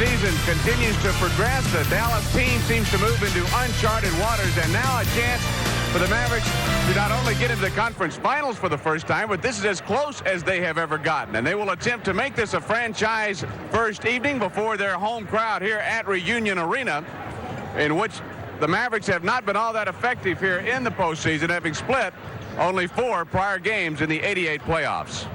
season continues to progress. The Dallas team seems to move into uncharted waters, and now a chance for the Mavericks to not only get into the conference finals for the first time, but this is as close as they have ever gotten. And they will attempt to make this a franchise first evening before their home crowd here at Reunion Arena, in which the Mavericks have not been all that effective here in the postseason, having split only 4 prior games in the '88 playoffs.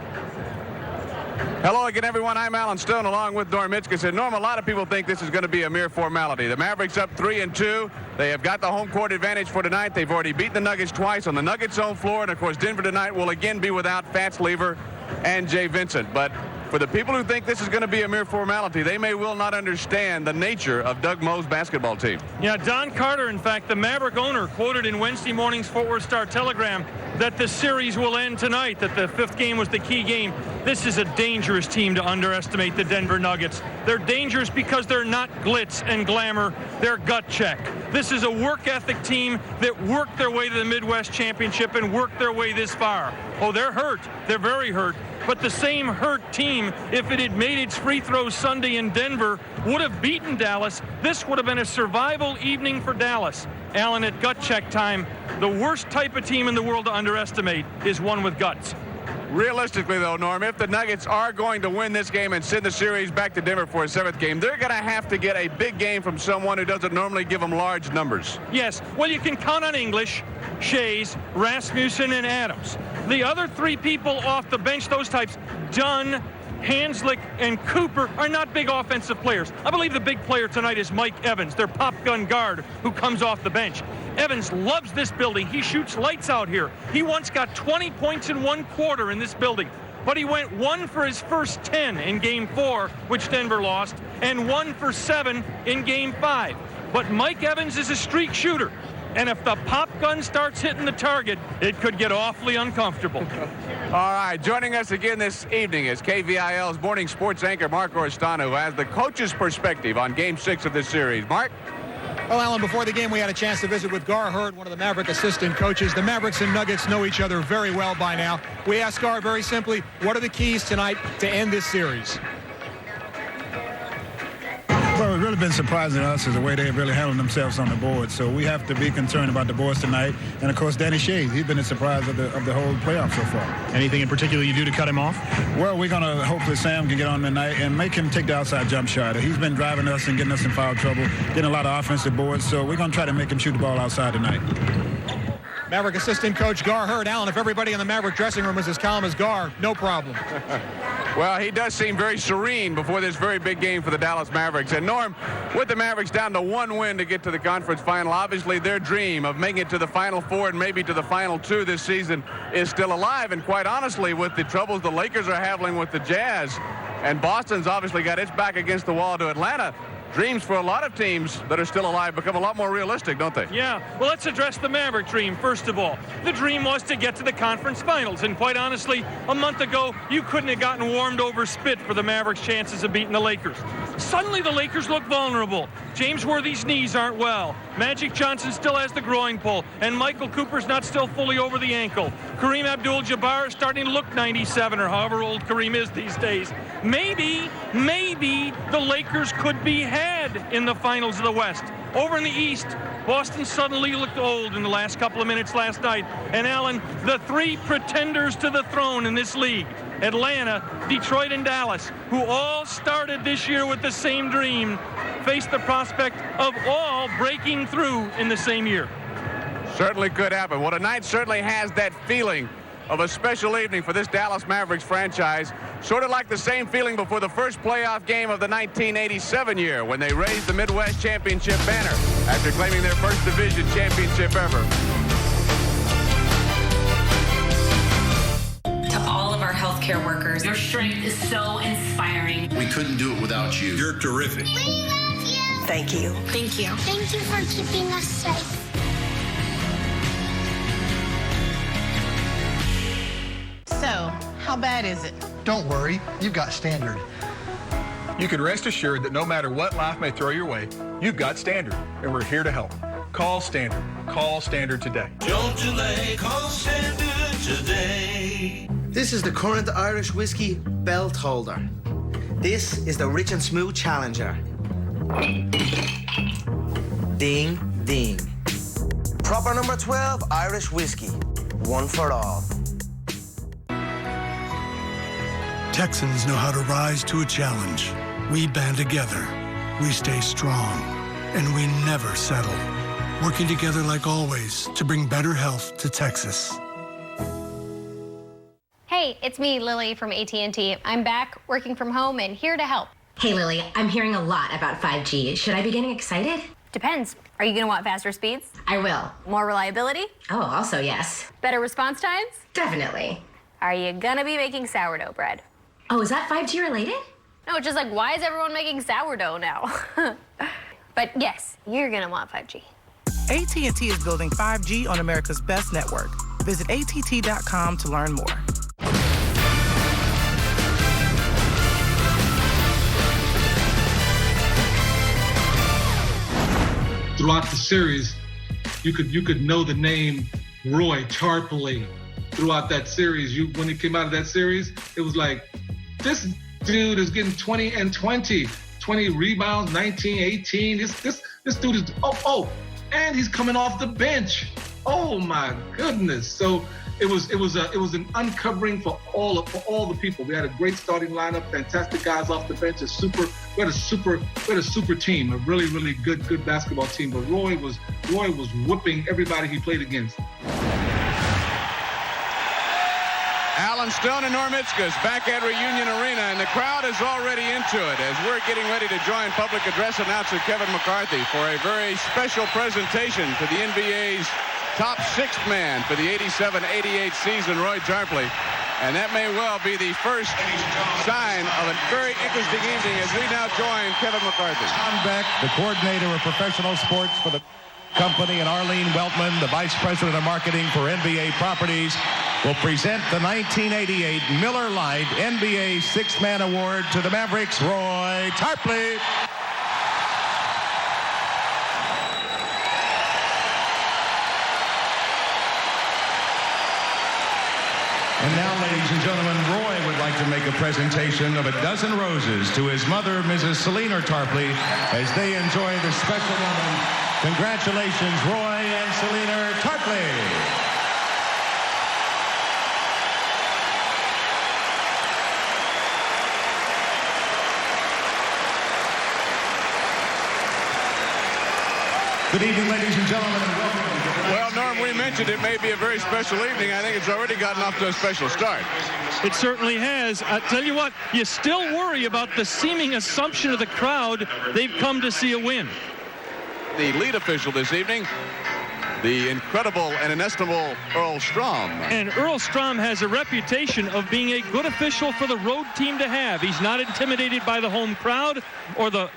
Hello again, everyone. I'm Alan Stone along with Norm Mitzkus. And Norm, a lot of people think this is going to be a mere formality. The Mavericks up 3-2. They have got the home court advantage for tonight. They've already beaten the Nuggets twice on the Nuggets' own floor. And, of course, Denver tonight will again be without Fats Lever and Jay Vincent. But for the people who think this is going to be a mere formality, they may well not understand the nature of Doug Moe's basketball team. Yeah, Don Carter, in fact, the Maverick owner, quoted in Wednesday morning's Fort Worth Star-Telegram that the series will end tonight, that the 5th game was the key game. This is a dangerous team to underestimate, the Denver Nuggets. They're dangerous because they're not glitz and glamour. They're gut check. This is a work ethic team that worked their way to the Midwest Championship and worked their way this far. Oh, they're hurt. They're very hurt. But the same hurt team, if it had made its free throws Sunday in Denver, would have beaten Dallas. This would have been a survival evening for Dallas. Allen, at gut check time, the worst type of team in the world to underestimate is one with guts. Realistically, though, Norm, if the Nuggets are going to win this game and send the series back to Denver for a 7th game, they're going to have to get a big game from someone who doesn't normally give them large numbers. Yes. Well, you can count on English, Shays, Rasmussen, and Adams. The other 3 people off the bench, those types, Dunn, Hanslick, and Cooper, are not big offensive players. I believe the big player tonight is Mike Evans, their pop gun guard who comes off the bench. Evans loves this building. He shoots lights out here. He once got 20 points in 1 quarter in this building. But he went 1 for his first 10 in Game 4, which Denver lost, and 1 for 7 in Game 5. But Mike Evans is a streak shooter. And if the pop gun starts hitting the target, it could get awfully uncomfortable. All right, joining us again this evening is KVIL's morning sports anchor, Mark Orstano, who has the coach's perspective on Game 6 of this series. Mark? Well, Alan, before the game, we had a chance to visit with Gar Hurd, one of the Maverick assistant coaches. The Mavericks and Nuggets know each other very well by now. We asked Gar very simply, what are the keys tonight to end this series? Well, it's really been surprising to us is the way they've really handled themselves on the board. So we have to be concerned about the boards tonight. And, of course, Danny Shays, he's been a surprise of the whole playoff so far. Anything in particular you do to cut him off? Well, we're going to hopefully Sam can get on tonight and make him take the outside jump shot. He's been driving us and getting us in foul trouble, getting a lot of offensive boards. So we're going to try to make him shoot the ball outside tonight. Maverick assistant coach Gar Hurd. Alan, if everybody in the Maverick dressing room is as calm as Gar, no problem. Well, he does seem very serene before this very big game for the Dallas Mavericks. And Norm, with the Mavericks down to 1 win to get to the conference final, obviously their dream of making it to the Final 4 and maybe to the Final 2 this season is still alive. And quite honestly, with the troubles the Lakers are having with the Jazz, and Boston's obviously got its back against the wall to Atlanta, dreams for a lot of teams that are still alive become a lot more realistic, don't they? Yeah. Well, let's address the Maverick dream, first of all. The dream was to get to the conference finals. And quite honestly, a month ago, you couldn't have gotten warmed over spit for the Mavericks' chances of beating the Lakers. Suddenly, the Lakers look vulnerable. James Worthy's knees aren't well. Magic Johnson still has the groin pull. And Michael Cooper's not still fully over the ankle. Kareem Abdul-Jabbar is starting to look 97, or however old Kareem is these days. Maybe the Lakers could be had in the finals of the West. Over in the East, Boston suddenly looked old in the last couple of minutes last night. And Allen, the 3 pretenders to the throne in this league, Atlanta, Detroit, and Dallas, who all started this year with the same dream, face the prospect of all breaking through in the same year. Certainly could happen. Well, tonight certainly has that feeling of a special evening for this Dallas Mavericks franchise, sort of like the same feeling before the first playoff game of the 1987 year when they raised the Midwest Championship banner after claiming their first division championship ever. To all of our healthcare workers, your strength is so inspiring. We couldn't do it without you. You're terrific. We love you. Thank you. Thank you. Thank you for keeping us safe. So, how bad is it? Don't worry, you've got Standard. You can rest assured that no matter what life may throw your way, you've got Standard, and we're here to help. Call Standard. Call Standard today. Don't delay. Call Standard today. This is the current Irish whiskey belt holder. This is the Rich and Smooth Challenger. Ding, ding. Proper number 12, Irish whiskey. One for all. Texans know how to rise to a challenge. We band together, we stay strong, and we never settle. Working together like always to bring better health to Texas. Hey, it's me, Lily from AT&T. I'm back working from home and here to help. Hey, Lily, I'm hearing a lot about 5G. Should I be getting excited? Depends. Are you going to want faster speeds? I will. More reliability? Oh, also yes. Better response times? Definitely. Are you going to be making sourdough bread? Oh, is that 5G related? No, it's just like, why is everyone making sourdough now? But yes, you're going to want 5G. AT&T is building 5G on America's best network. Visit att.com to learn more. Throughout the series, you could know the name Roy Tarpley. Throughout that series, when it came out of that series, it was like, this dude is getting 20 and 20 rebounds, 19, 18. This dude is and he's coming off the bench. Oh my goodness! So it was an uncovering for all the people. We had a great starting lineup, fantastic guys off the bench. We had a super team, a really good basketball team. But Roy was whooping everybody he played against. Alan Stone and Norm Itzkus back at Reunion Arena, and the crowd is already into it as we're getting ready to join public address announcer Kevin McCarthy for a very special presentation to the NBA's top sixth man for the 87-88 season, Roy Tarpley. And that may well be the first sign of a very interesting evening as we now join Kevin McCarthy. Tom Beck, the coordinator of professional sports for the company, and Arlene Weltman, the vice president of marketing for NBA Properties, will present the 1988 Miller Lite NBA Sixth Man Award to the Mavericks, Roy Tarpley. And now, ladies and gentlemen, Roy would like to make a presentation of a dozen roses to his mother, Mrs. Selena Tarpley, as they enjoy the special moment. Congratulations, Roy and Selena Tarpley. Good evening, ladies and gentlemen, and welcome. Well, Norm, we mentioned it may be a very special evening. I think it's already gotten off to a special start. It certainly has. I tell you what, you still worry about the seeming assumption of the crowd they've come to see a win. The lead official this evening, the incredible and inestimable Earl Strom. And Earl Strom has a reputation of being a good official for the road team to have. He's not intimidated by the home crowd or the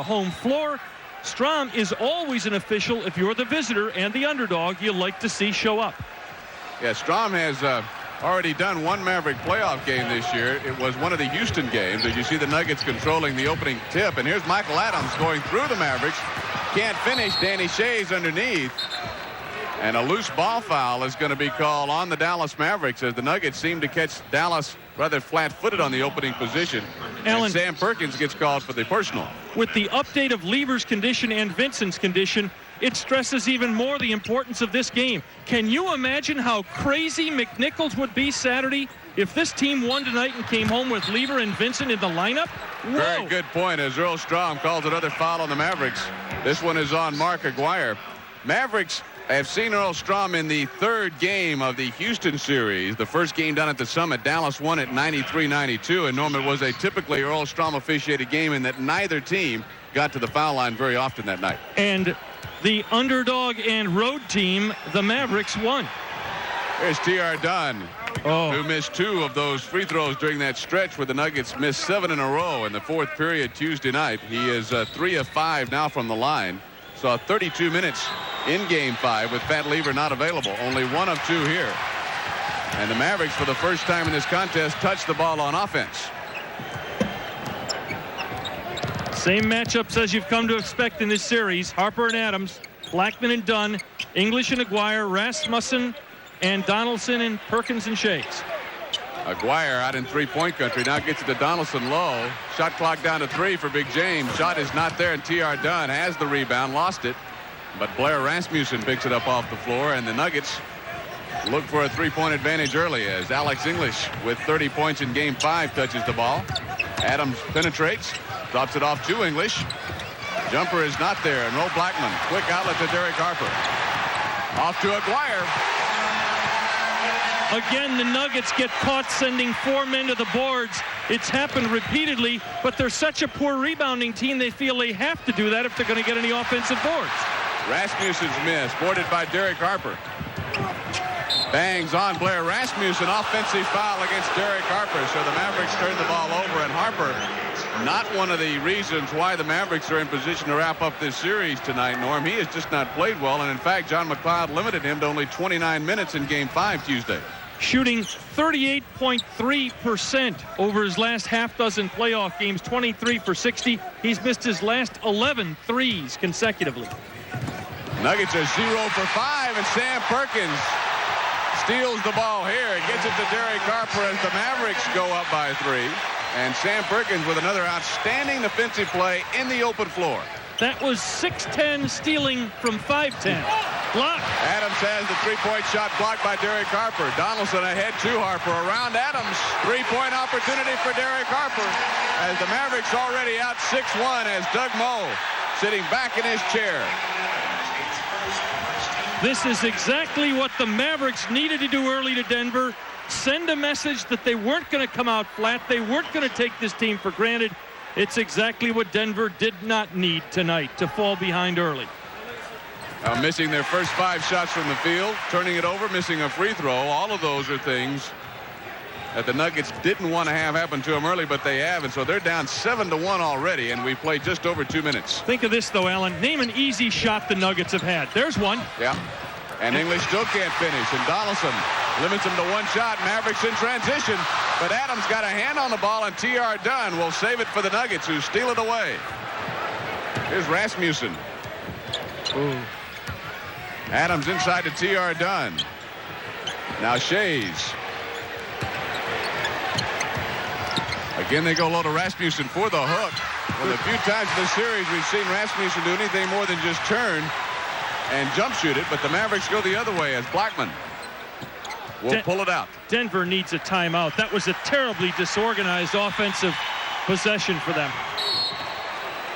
home floor. Strom is always an official if you're the visitor and the underdog you like to see show up. Yeah, Strom has already done one Maverick playoff game this year. It was one of the Houston games as you see the Nuggets controlling the opening tip. And here's Michael Adams going through the Mavericks. Can't finish. Danny Shea's underneath. And a loose ball foul is going to be called on the Dallas Mavericks as the Nuggets seem to catch Dallas rather flat-footed on the opening position. Alan, and Sam Perkins gets called for the personal. With the update of Lever's condition and Vincent's condition, it stresses even more the importance of this game. Can you imagine how crazy McNichols would be Saturday if this team won tonight and came home with Lever and Vincent in the lineup? Whoa. Very good point as Earl Strom calls another foul on the Mavericks. This one is on Mark Aguirre. Mavericks have seen Earl Strom in the third game of the Houston series. The first game down at the Summit, Dallas won at 93-92. And Norm, it was a typically Earl Strom officiated game in that neither team got to the foul line very often that night. And the underdog and road team, the Mavericks, won. Here's T.R. Dunn, who missed 2 of those free throws during that stretch where the Nuggets missed 7 in a row in the fourth period Tuesday night. He is 3 of 5 now from the line. Saw 32 minutes in Game 5 with Pat Lever not available. Only 1 of 2 here. And the Mavericks, for the first time in this contest, touched the ball on offense. Same matchups as you've come to expect in this series. Harper and Adams, Blackman and Dunn, English and Aguirre, Rasmussen and Donaldson and Perkins and Sheas. Aguirre out in three-point country. Now gets it to Donaldson low. Shot clock down to 3 for Big James. Shot is not there, and T.R. Dunn has the rebound, lost it. But Blair Rasmussen picks it up off the floor, and the Nuggets look for a three-point advantage early as Alex English with 30 points in Game 5 touches the ball. Adams penetrates, drops it off to English. Jumper is not there, and Ro Blackman. Quick outlet to Derek Harper. Off to Aguirre. Again, the Nuggets get caught sending 4 men to the boards. It's happened repeatedly, but they're such a poor rebounding team, they feel they have to do that if they're going to get any offensive boards. Rasmussen's miss, boarded by Derek Harper. Bangs on Blair Rasmussen. Offensive foul against Derek Harper. So the Mavericks turn the ball over, and Harper, not one of the reasons why the Mavericks are in position to wrap up this series tonight, Norm. He has just not played well, and in fact, John McLeod limited him to only 29 minutes in Game 5 Tuesday. Shooting 38.3% over his last half dozen playoff games, 23 for 60. He's missed his last 11 threes consecutively. Nuggets are 0 for 5, and Sam Perkins steals the ball here. Gets it to Derek Harper as the Mavericks go up by 3. And Sam Perkins with another outstanding defensive play in the open floor. That was 6'10", stealing from 5'10". Block. Adams has the three-point shot blocked by Derek Harper. Donaldson ahead to Harper. Around Adams. Three-point opportunity for Derek Harper as the Mavericks already out 6-1 as Doug Moe sitting back in his chair. This is exactly what the Mavericks needed to do early to Denver. Send a message that they weren't going to come out flat. They weren't going to take this team for granted. It's exactly what Denver did not need tonight, to fall behind early. Missing their first 5 shots from the field, turning it over, missing a free throw. All of those are things that the Nuggets didn't want to have happen to them early, but they have, and so they're down 7-1 already, and we've played just over 2 minutes. Think of this, though, Alan. Name an easy shot the Nuggets have had. There's one. Yeah. And English still can't finish, and Donaldson limits him to 1 shot. Mavericks in transition, but Adams got a hand on the ball, and T.R. Dunn will save it for the Nuggets, who steal it away. Here's Rasmussen. Ooh. Adams inside to T.R. Dunn. Now Shays. Again, they go low to Rasmussen for the hook. Well, a few times in the series, we've seen Rasmussen do anything more than just turn and jump shoot it, but the Mavericks go the other way as Blackman will pull it out. Denver needs a timeout. That was a terribly disorganized offensive possession for them.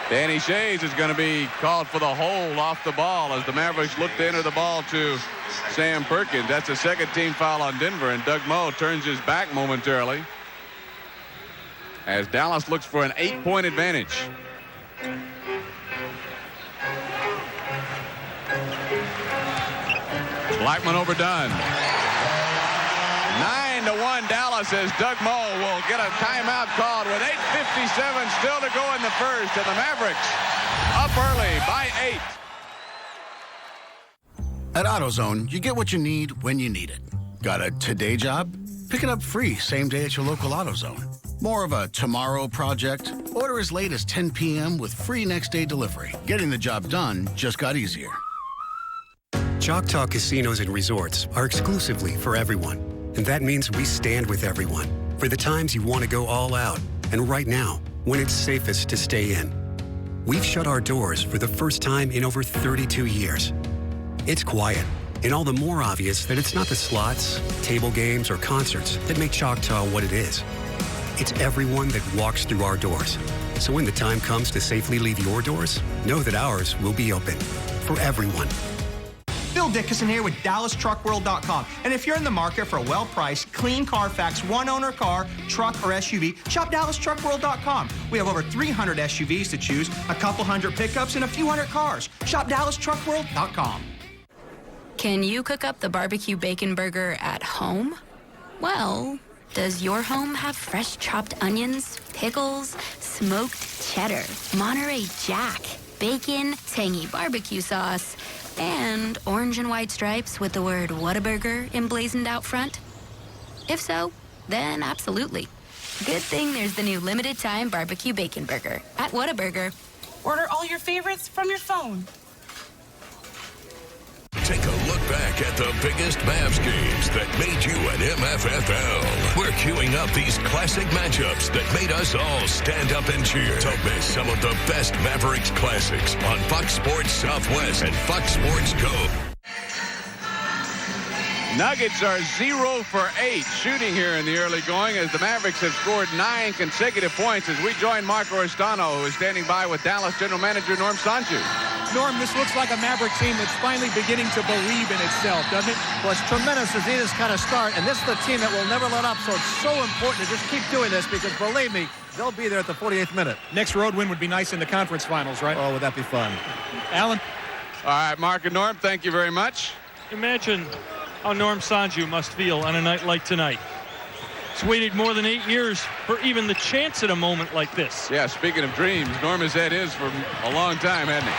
Danny Shays is going to be called for the hold off the ball as the Mavericks look to enter the ball to Sam Perkins. That's a second team foul on Denver, and Doug Moe turns his back momentarily as Dallas looks for an 8-point advantage. Blackman over Dunn. 9-1 Dallas as Doug Moe will get a timeout called with 8:57 still to go in the first, and the Mavericks up early by 8. At AutoZone, you get what you need when you need it. Got a today job? Pick it up free same day at your local AutoZone. More of a tomorrow project? Order as late as 10 p.m. with free next day delivery. Getting the job done just got easier. Choctaw Casinos and Resorts are exclusively for everyone. And that means we stand with everyone for the times you want to go all out and right now when it's safest to stay in. We've shut our doors for the first time in over 32 years. It's quiet, and all the more obvious that it's not the slots, table games, or concerts that make Choctaw what it is. It's everyone that walks through our doors. So when the time comes to safely leave your doors, know that ours will be open for everyone. Bill Dickinson here with DallasTruckWorld.com. And if you're in the market for a well-priced, clean Carfax, one-owner car, truck, or SUV, shop DallasTruckWorld.com. We have over 300 SUVs to choose, a couple hundred pickups, and a few hundred cars. Shop DallasTruckWorld.com. Can you cook up the barbecue bacon burger at home? Well, does your home have fresh chopped onions, pickles, smoked cheddar, Monterey Jack, bacon, tangy barbecue sauce, and orange and white stripes with the word Whataburger emblazoned out front? If so, then absolutely. Good thing there's the new limited time barbecue bacon burger at Whataburger. Order all your favorites from your phone. Take a look back at the biggest Mavs games that made you an MFFL. We're queuing up these classic matchups that made us all stand up and cheer. Don't miss some of the best Mavericks classics on Fox Sports Southwest and Fox Sports Go. Nuggets are 0 for 8 shooting here in the early going as the Mavericks have scored 9 consecutive points as we join Marco Orstano, who is standing by with Dallas General Manager Norm Sanju. Norm, this looks like a Maverick team that's finally beginning to believe in itself, doesn't it? Well, it's tremendous to see this kind of start, and this is the team that will never let up, so it's so important to just keep doing this because, believe me, they'll be there at the 48th minute. Next road win would be nice in the conference finals, right? Oh, would that be fun? Alan? All right, Mark and Norm, thank you very much. Imagine how Norm Sanju must feel on a night like tonight. He's waited more than 8 years for even the chance at a moment like this. Yeah, speaking of dreams, Norm has had his for a long time, hasn't he?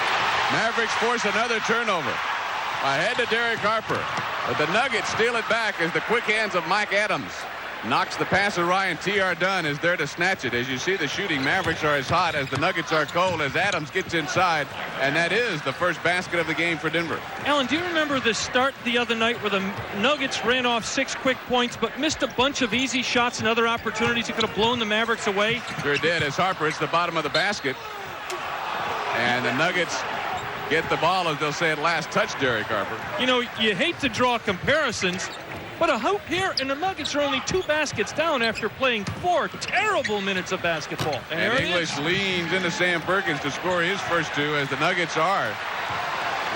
Mavericks force another turnover. Ahead to Derek Harper. But the Nuggets steal it back as the quick hands of Mike Adams knocks the pass of Ryan. T.R. Dunn is there to snatch it. As you see the shooting, Mavericks are as hot as the Nuggets are cold as Adams gets inside. And that is the first basket of the game for Denver. Alan, do you remember the start the other night where the Nuggets ran off 6 quick points but missed a bunch of easy shots and other opportunities that could have blown the Mavericks away? Sure did, as Harper hits the bottom of the basket. And the Nuggets get the ball, as they'll say, at last touch Derek Harper. You know, you hate to draw comparisons, but a hoop here, and the Nuggets are only 2 baskets down after playing 4 terrible minutes of basketball. And English leans into Sam Perkins to score his first 2 as the Nuggets are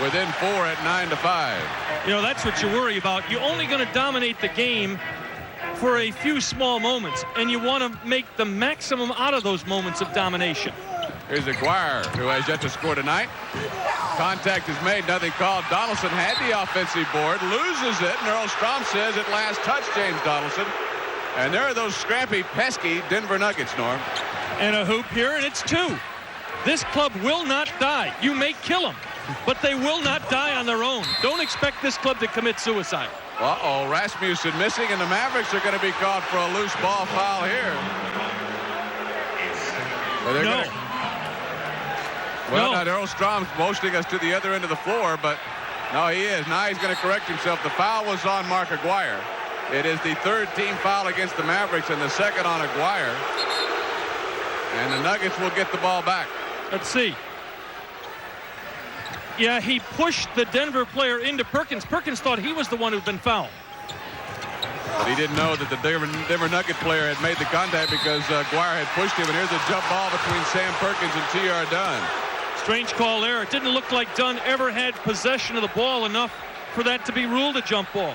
within 4 at 9-5. You know, that's what you worry about. You're only going to dominate the game for a few small moments, and you want to make the maximum out of those moments of domination. Here's Aguirre, who has yet to score tonight. Contact is made, nothing called. Donaldson had the offensive board, loses it, and Earl Strom says at last touch James Donaldson. And there are those scrappy, pesky Denver Nuggets, Norm. And a hoop here, and it's 2. This club will not die. You may kill them, but they will not die on their own. Don't expect this club to commit suicide. Uh-oh, Rasmussen missing, and the Mavericks are going to be called for a loose ball foul here. Well, now Earl Strom's motioning us to the other end of the floor, but no, he is. Now he's going to correct himself. The foul was on Mark Aguirre. It is the 3rd team foul against the Mavericks and the 2nd on Aguirre. And the Nuggets will get the ball back. Let's see. Yeah, he pushed the Denver player into Perkins. Perkins thought he was the one who'd been fouled. But he didn't know that the Denver Nugget player had made the contact because Aguirre had pushed him. And here's a jump ball between Sam Perkins and T.R. Dunn. Strange call there. It didn't look like Dunn ever had possession of the ball enough for that to be ruled a jump ball.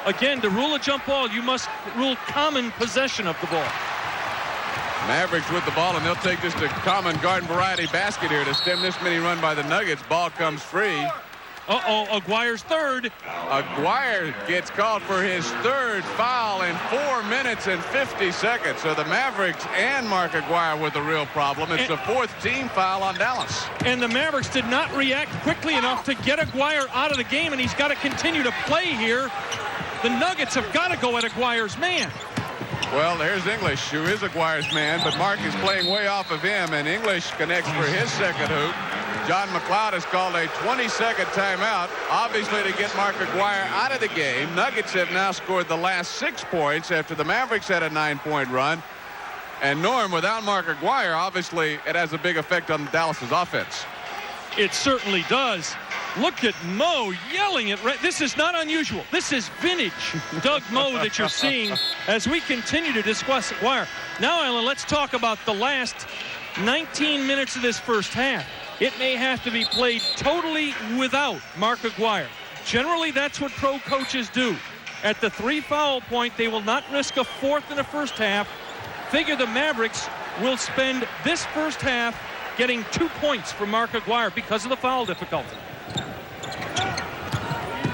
Again, to rule a jump ball, you must rule common possession of the ball. Mavericks with the ball, and they'll take just a common garden variety basket here to stem this mini run by the Nuggets. Ball comes free. Uh-oh, Aguirre's 3rd. Aguirre gets called for his 3rd foul in 4 minutes and 50 seconds. So the Mavericks and Mark Aguirre were the real problem. It's the 4th team foul on Dallas. And the Mavericks did not react quickly enough to get Aguirre out of the game, and he's got to continue to play here. The Nuggets have got to go at Aguirre's man. Well, there's English, who is Aguirre's man, but Mark is playing way off of him, and English connects for his 2nd hoop. John McLeod has called a 20-second timeout, obviously to get Mark Aguirre out of the game. Nuggets have now scored the last 6 points after the Mavericks had a 9-point run. And Norm, without Mark Aguirre, obviously it has a big effect on Dallas's offense. It certainly does. Look at Mo yelling at Red. This is not unusual. This is vintage Doug Mo that you're seeing as we continue to discuss Aguirre. Now, Alan, let's talk about the last 19 minutes of this first half. It may have to be played totally without Mark Aguirre. Generally, that's what pro coaches do. At the 3-foul point, they will not risk a 4th in the first half. Figure the Mavericks will spend this first half getting 2 points from Mark Aguirre because of the foul difficulty.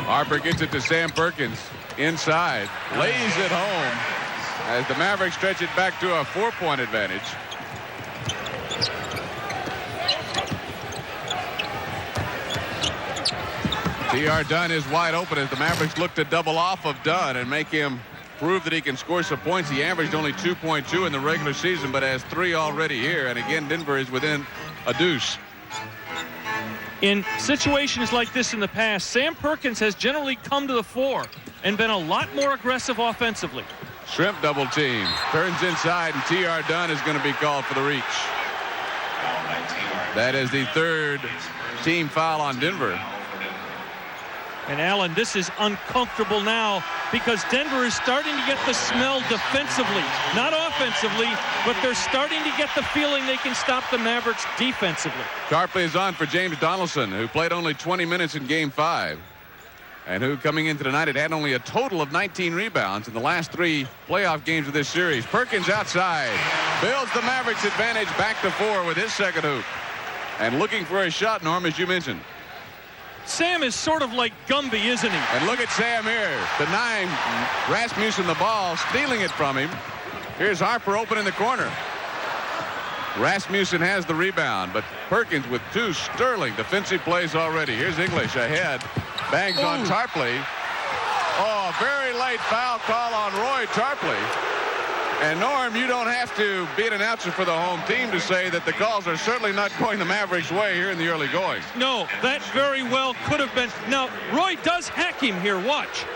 Harper gets it to Sam Perkins inside, lays it home as the Mavericks stretch it back to a 4-point advantage. T.R. Dunn is wide open as the Mavericks look to double off of Dunn and make him prove that he can score some points. He averaged only 2.2 in the regular season, but has 3 already here. And again, Denver is within a deuce. In situations like this in the past, Sam Perkins has generally come to the fore and been a lot more aggressive offensively. Shrimp double team. Turns inside, and T.R. Dunn is going to be called for the reach. That is the third team foul on Denver. And Allen, this is uncomfortable now because Denver is starting to get the smell defensively, not offensively, but they're starting to get the feeling they can stop the Mavericks defensively. Tarpley is on for James Donaldson, who played only 20 minutes in Game 5. And who, coming into tonight, had only a total of 19 rebounds in the last 3 playoff games of this series. Perkins outside, builds the Mavericks advantage back to 4 with his second hoop. And looking for a shot, Norm, as you mentioned. Sam is sort of like Gumby, isn't he? And look at Sam here, denying Rasmussen the ball, stealing it from him. Here's Harper open in the corner. Rasmussen has the rebound, but Perkins with 2 sterling defensive plays already. Here's English ahead. Bangs on Tarpley. Oh, very late foul call on Roy Tarpley. And Norm, you don't have to be an announcer for the home team to say that the calls are certainly not going the Mavericks' way here in the early going. No, that very well could have been. Now, Roy does hack him here. Watch.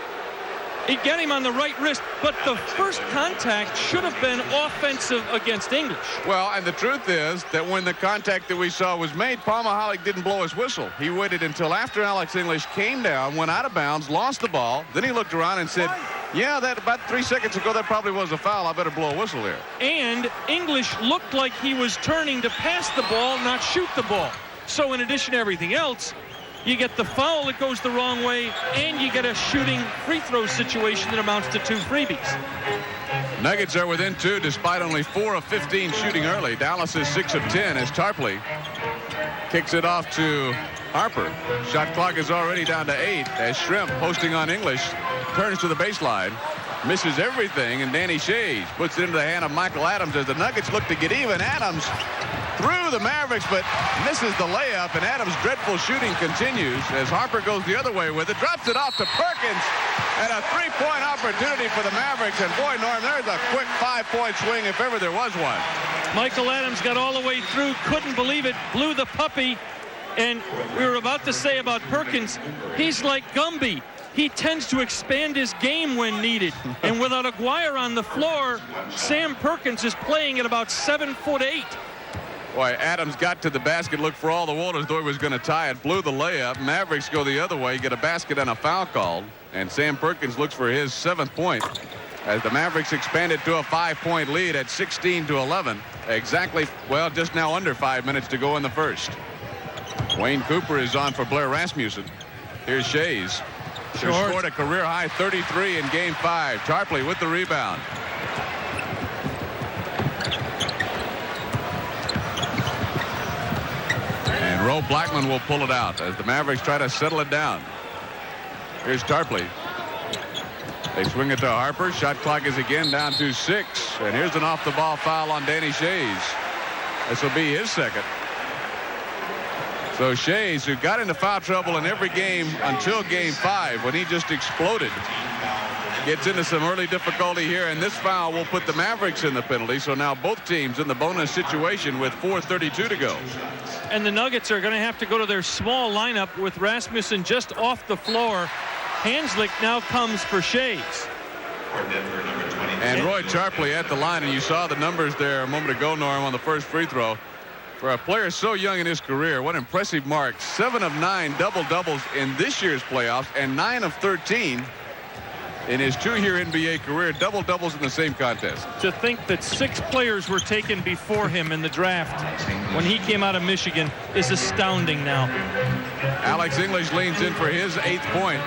He get him on the right wrist, but the first contact should have been offensive against English. Well, and the truth is that when the contact that we saw was made, Palmaholic didn't blow his whistle. He waited until after Alex English came down, went out of bounds, lost the ball. Then he looked around and said, yeah, that about 3 seconds ago, that probably was a foul. I better blow a whistle here. And English looked like he was turning to pass the ball, not shoot the ball. So in addition to everything else, you get the foul that goes the wrong way, and you get a shooting free throw situation that amounts to 2 freebies. Nuggets are within 2 despite only 4 of 15 shooting early. Dallas is 6 of 10 as Tarpley kicks it off to Harper. Shot clock is already down to 8 as Shrimp, posting on English, turns to the baseline, misses everything, and Danny Shays puts it into the hand of Michael Adams as the Nuggets look to get even. Adams through the Mavericks, but misses the layup, and Adams' dreadful shooting continues as Harper goes the other way with it, drops it off to Perkins, and a 3-point opportunity for the Mavericks. And boy, Norm, there's a quick 5-point swing if ever there was one. Michael Adams got all the way through, couldn't believe it, blew the puppy. And we were about to say about Perkins, he's like Gumby. He tends to expand his game when needed. And without Aguirre on the floor, Sam Perkins is playing at about 7'8". Boy, Adams got to the basket, looked for all the Walters, though he was going to tie it, blew the layup. Mavericks go the other way, get a basket and a foul called. And Sam Perkins looks for his 7th point as the Mavericks expanded to a 5-point lead at 16-11. Exactly, well, just now under 5 minutes to go in the first. Wayne Cooper is on for Blair Rasmussen. Here's Shays, who scored a career-high 33 in Game 5. Tarpley with the rebound. And Roe Blackman will pull it out as the Mavericks try to settle it down. Here's Tarpley. They swing it to Harper. Shot clock is again down to 6. And here's an off-the-ball foul on Danny Shays. This will be his second. So Shays, who got into foul trouble in every game until Game 5 when he just exploded, gets into some early difficulty here, and this foul will put the Mavericks in the penalty. So now both teams in the bonus situation with 4:32 to go. And the Nuggets are going to have to go to their small lineup with Rasmussen just off the floor. Hanslick now comes for Shays. And Roy Tarpley at the line, and you saw the numbers there a moment ago, Norm, on the first free throw. For a player so young in his career, what impressive mark. 7 of 9 double-doubles in this year's playoffs and 9 of 13 in his 2-year NBA career. Double-doubles in the same contest. To think that 6 players were taken before him in the draft when he came out of Michigan is astounding now. Alex English leans in for his 8th point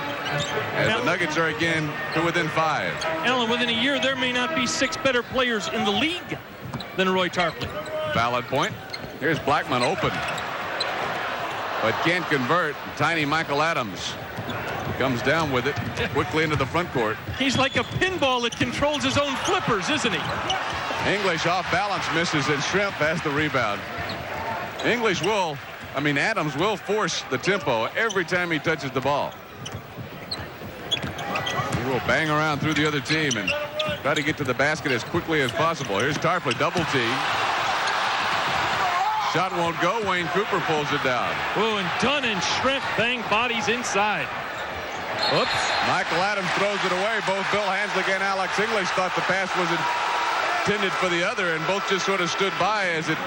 as the Nuggets are again to within 5. Alan, within a year, there may not be 6 better players in the league than Roy Tarpley. Valid point. Here's Blackman open, but can't convert. Tiny Michael Adams comes down with it quickly into the front court. He's like a pinball that controls his own flippers, isn't he? English off balance, misses, and Shrimp has the rebound. Adams will force the tempo every time he touches the ball. He will bang around through the other team and try to get to the basket as quickly as possible. Here's Tarpley, double team. Shot won't go. Wayne Cooper pulls it down. Oh, and Dunn and Shrimp bang bodies inside. Oops. Michael Adams throws it away. Both Bill Hanslick and Alex English thought the pass was intended for the other, and both just sort of stood by as it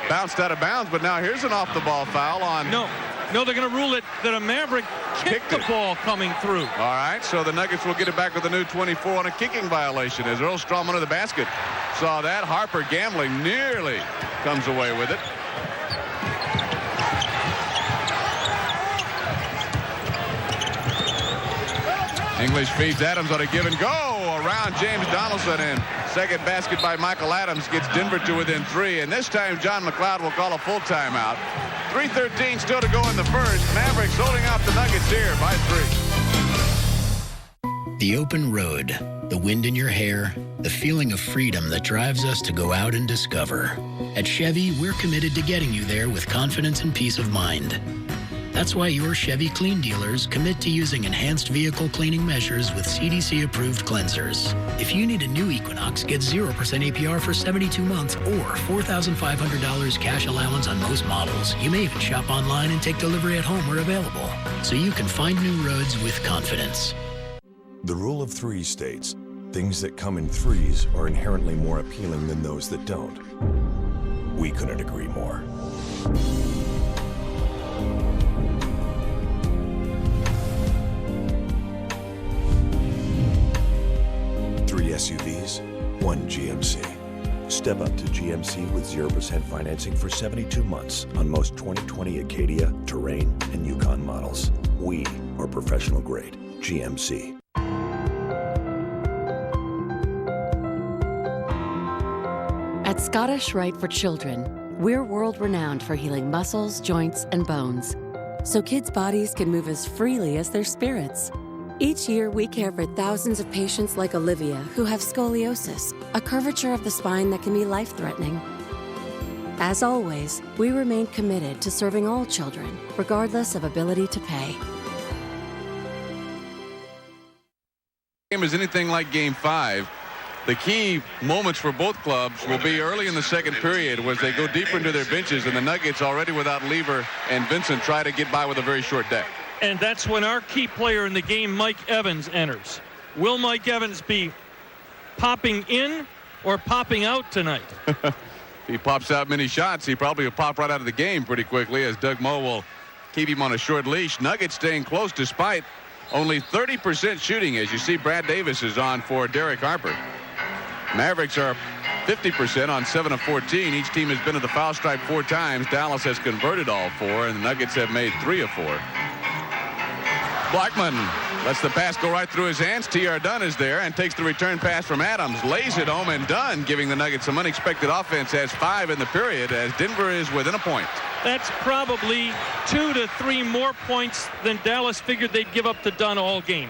bounced out of bounds. But now here's an off-the-ball foul on... No, they're going to rule it that a Maverick kicked the ball coming through. All right, so the Nuggets will get it back with a new 24 on a kicking violation as Earl Strom under the basket. Saw that. Harper gambling nearly comes away with it. English feeds Adams on a give and go around James Donaldson, and second basket by Michael Adams gets Denver to within 3, and this time John McLeod will call a full timeout. 3:13 still to go in the first. Mavericks holding off the Nuggets here by 3. The open road, the wind in your hair, the feeling of freedom that drives us to go out and discover. At Chevy, we're committed to getting you there with confidence and peace of mind. That's why your Chevy Clean dealers commit to using enhanced vehicle cleaning measures with CDC-approved cleansers. If you need a new Equinox, get 0% APR for 72 months or $4,500 cash allowance on most models. You may even shop online and take delivery at home where available, so you can find new roads with confidence. The rule of 3 states, things that come in threes are inherently more appealing than those that don't. We couldn't agree more. 3 SUVs, 1 GMC. Step up to GMC with 0% financing for 72 months on most 2020 Acadia, Terrain, and Yukon models. We are professional grade GMC. At Scottish Rite for Children, we're world-renowned for healing muscles, joints, and bones, so kids' bodies can move as freely as their spirits. Each year, we care for thousands of patients like Olivia who have scoliosis, a curvature of the spine that can be life-threatening. As always, we remain committed to serving all children, regardless of ability to pay. Game is anything like Game 5. The key moments for both clubs will be early in the second period as they go deeper into their benches, and the Nuggets already without Lever and Vincent try to get by with a very short deck. And that's when our key player in the game, Mike Evans, enters. Will Mike Evans be popping in or popping out tonight? He pops out many shots. He probably will pop right out of the game pretty quickly as Doug Moe will keep him on a short leash. Nuggets staying close despite only 30% shooting, as you see Brad Davis is on for Derek Harper. Mavericks are 50% on 7 of 14. Each team has been at the foul stripe 4 times. Dallas has converted all 4, and the Nuggets have made 3 of 4. Blackman lets the pass go right through his hands. T.R. Dunn is there and takes the return pass from Adams. Lays it home, and Dunn, giving the Nuggets some unexpected offense, has 5 in the period as Denver is within a point. That's probably 2 to 3 more points than Dallas figured they'd give up to Dunn all game.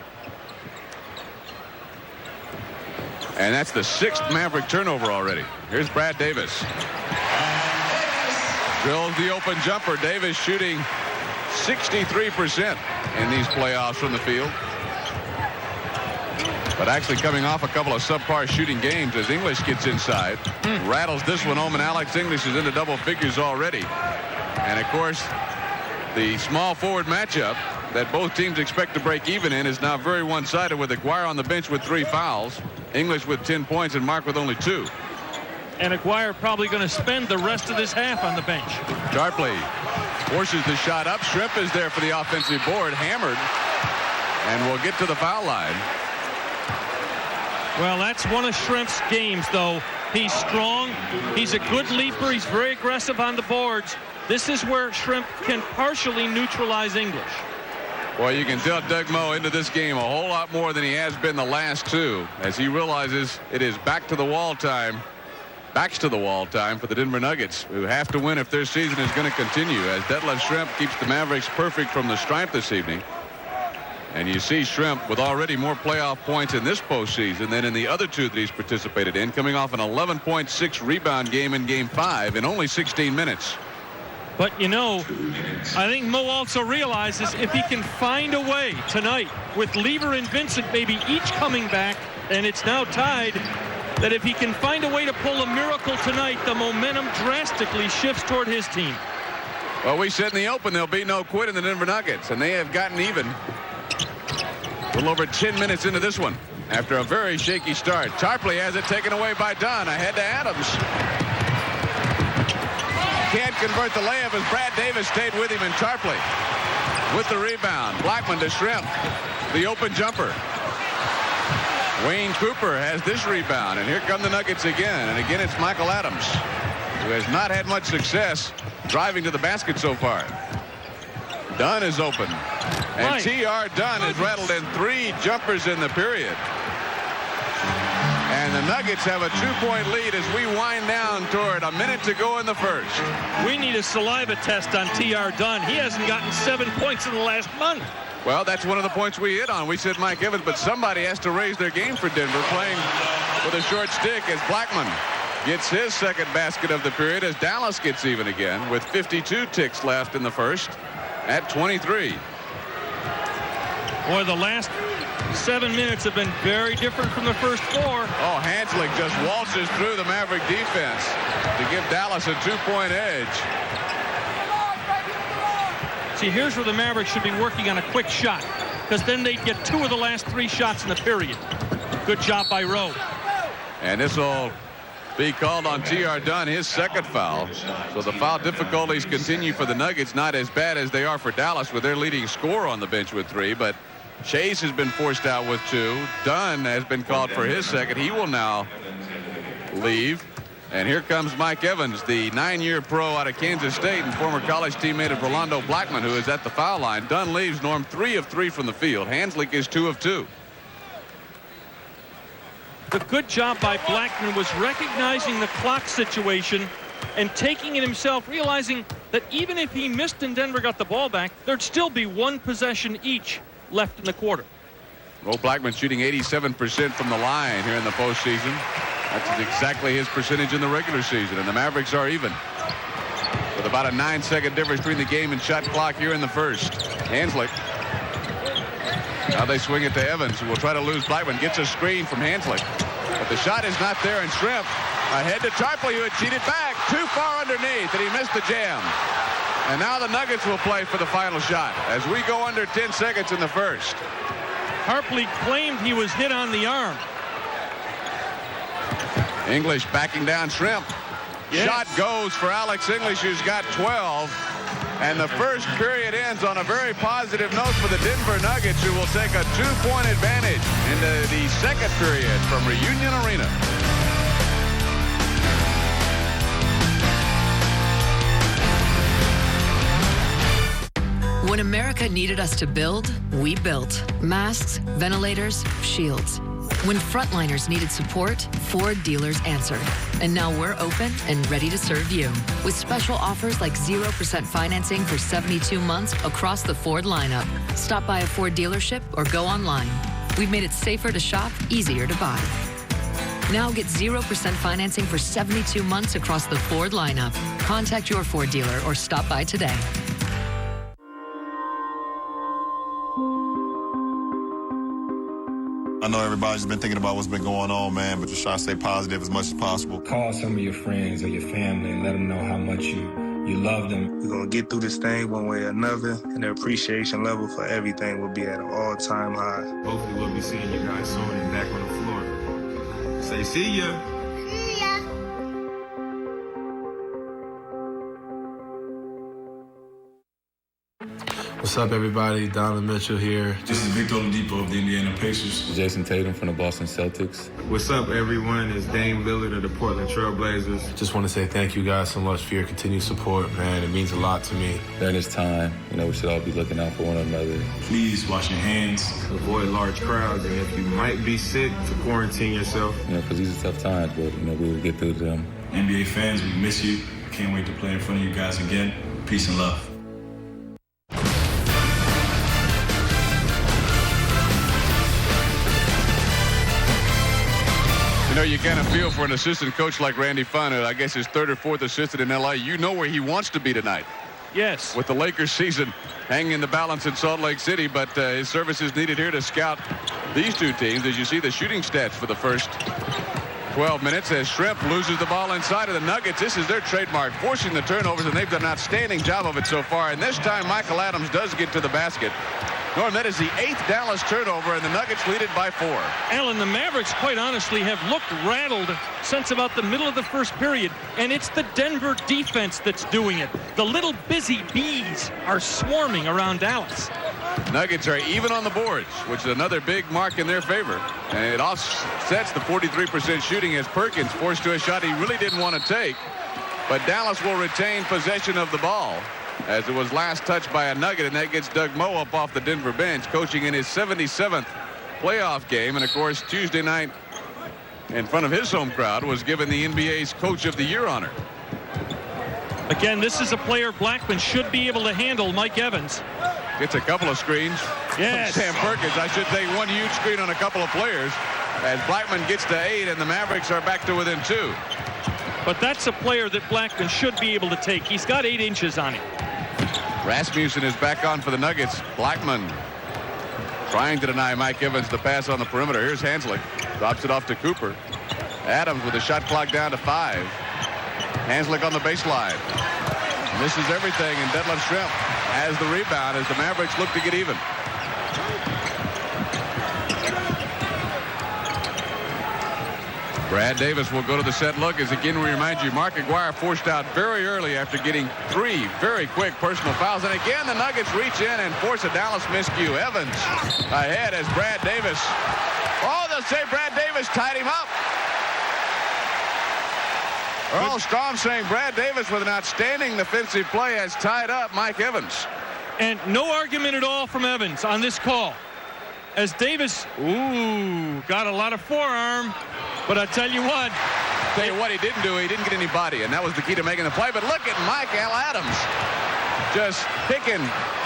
And that's the 6th Maverick turnover already. Here's Brad Davis. Drills the open jumper. Davis shooting 63% in these playoffs from the field. But actually coming off a couple of subpar shooting games as English gets inside. Rattles this one home, and Alex English is into double figures already. And of course, the small forward matchup that both teams expect to break even in is now very one-sided, with Aguirre on the bench with 3 fouls. English with 10 points and Mark with only 2. And Aguirre probably going to spend the rest of this half on the bench. Sharpley forces the shot up. Shrimp is there for the offensive board, hammered, and will get to the foul line. Well, that's one of Shrimp's games, though. He's strong. He's a good leaper. He's very aggressive on the boards. This is where Shrimp can partially neutralize English. Well, you can tell Doug Moe into this game a whole lot more than he has been the last 2, as he realizes it is back to the wall time. Backs to the wall time for the Denver Nuggets, who have to win if their season is going to continue, as Detlef Schrempf keeps the Mavericks perfect from the stripe this evening. And you see Schrempf with already more playoff points in this postseason than in the other 2 that he's participated in, coming off an 11.6 rebound game in Game 5 in only 16 minutes. But, you know, I think Moe also realizes if he can find a way tonight with Lever and Vincent maybe each coming back, and it's now tied, that if he can find a way to pull a miracle tonight, the momentum drastically shifts toward his team. Well, we said in the open there'll be no quit in the Denver Nuggets, and they have gotten even a little over 10 minutes into this one after a very shaky start. Tarpley has it taken away by Dunn. Ahead to Adams. Can't convert the layup as Brad Davis stayed with him, and Tarpley with the rebound. Blackman to Shrimp. The open jumper. Wayne Cooper has this rebound, and here come the Nuggets again. And again, it's Michael Adams, who has not had much success driving to the basket so far. Dunn is open, and T.R. Dunn has rattled in 3 jumpers in the period. And the Nuggets have a 2-point lead as we wind down toward a minute to go in the first. We need a saliva test on T.R. Dunn. He hasn't gotten 7 points in the last month. Well, that's one of the points we hit on. We said Mike Evans, but somebody has to raise their game for Denver, playing with a short stick as Blackman gets his second basket of the period as Dallas gets even again with 52 ticks left in the first at 23. Boy, the last 7 minutes have been very different from the first 4. Oh, Hanslick just waltzes through the Maverick defense to give Dallas a 2-point edge. See, here's where the Mavericks should be working on a quick shot, because then they'd get 2 of the last 3 shots in the period. Good job by Rowe. And this will be called on T.R. Dunn, his second foul. So the foul difficulties continue for the Nuggets, not as bad as they are for Dallas with their leading scorer on the bench with 3. But Chase has been forced out with 2. Dunn has been called for his second. He will now leave. And here comes Mike Evans, the 9-year pro out of Kansas State and former college teammate of Rolando Blackman, who is at the foul line. Dunn leaves. Norm 3 of 3 from the field. Hanslick is 2 of 2. The good job by Blackman was recognizing the clock situation and taking it himself, realizing that even if he missed and Denver got the ball back, there'd still be 1 possession each left in the quarter. Well, Blackman shooting 87% from the line here in the postseason. That's exactly his percentage in the regular season, and the Mavericks are even with about a 9-second difference between the game and shot clock here in the first. Hanslick. Now they swing it to Evans, who will try to lose Blackman. Gets a screen from Hanslick, but the shot is not there, and Shrimp ahead to Tarpley, who had cheated back too far underneath, and he missed the jam. And now the Nuggets will play for the final shot as we go under 10 seconds in the first. Tarpley claimed he was hit on the arm. English backing down Shrimp. Yes. Shot goes for Alex English, who's got 12. And the first period ends on a very positive note for the Denver Nuggets, who will take a 2-point advantage into the second period from Reunion Arena. When America needed us to build, we built. Masks, ventilators, shields. When frontliners needed support, Ford dealers answered. And now we're open and ready to serve you with special offers like 0% financing for 72 months across the Ford lineup. Stop by a Ford dealership or go online. We've made it safer to shop, easier to buy. Now get 0% financing for 72 months across the Ford lineup. Contact your Ford dealer or stop by today. I know everybody's been thinking about what's been going on, man, but just try to stay positive as much as possible. Call some of your friends or your family and let them know how much you love them. We're going to get through this thing one way or another, and the appreciation level for everything will be at an all-time high. Hopefully we'll be seeing you guys soon and back on the floor. Say see ya. See ya. What's up, everybody? Donovan Mitchell here. This is Victor Oladipo of the Indiana Pacers. Jason Tatum from the Boston Celtics. What's up, everyone? It's Dame Lillard of the Portland Trail Blazers. Just want to say thank you guys so much for your continued support, man. It means a lot to me. During this time, we should all be looking out for one another. Please wash your hands, avoid large crowds, and if you might be sick, to quarantine yourself. Because these are tough times, but we will get through them. NBA fans, we miss you. Can't wait to play in front of you guys again. Peace and love. You kind of feel for an assistant coach like Randy Funn, I guess his 3rd or 4th assistant in L.A. You know where he wants to be tonight. Yes. With the Lakers season hanging in the balance in Salt Lake City, but his services needed here to scout these two teams. As you see the shooting stats for the first 12 minutes as Shrimp loses the ball inside of the Nuggets. This is their trademark, forcing the turnovers, and they've done an outstanding job of it so far. And this time, Michael Adams does get to the basket. Norm, that is the 8th Dallas turnover, and the Nuggets lead it by 4. Alan, the Mavericks, quite honestly, have looked rattled since about the middle of the first period, and it's the Denver defense that's doing it. The little busy bees are swarming around Dallas. Nuggets are even on the boards, which is another big mark in their favor. And it offsets the 43% shooting as Perkins forced to a shot he really didn't want to take. But Dallas will retain possession of the ball, as it was last touched by a Nugget, and that gets Doug Moe up off the Denver bench, coaching in his 77th playoff game. And, of course, Tuesday night in front of his home crowd was given the NBA's Coach of the Year honor. Again, this is a player BLACKMAN should be able to handle, Mike Evans. Gets a couple of screens. Yes. Sam Perkins, I should say, one huge screen on a couple of players as BLACKMAN gets to 8, and the Mavericks are back to within 2. But that's a player that BLACKMAN should be able to take. He's got 8 inches on him. Rasmussen is back on for the Nuggets. BLACKMAN trying to deny Mike Evans the pass on the perimeter. Here's Hanslick. Drops it off to Cooper. Adams with the shot clock down to 5. Hanslick on the baseline. Misses everything, and Detlef Schrempf has the rebound as the Mavericks look to get even. Brad Davis will go to the set look as, again, we remind you, Mark Aguirre forced out very early after getting 3 very quick personal fouls. And again, the Nuggets reach in and force a Dallas miscue. Evans ahead as Brad Davis. Oh, they'll say Brad Davis tied him up. Earl Strom saying Brad Davis with an outstanding defensive play has tied up Mike Evans. And no argument at all from Evans on this call. As Davis, got a lot of forearm. But I tell you what. Tell you what he didn't do. He didn't get any body, and that was the key to making the play. But look at Michael Adams. Just picking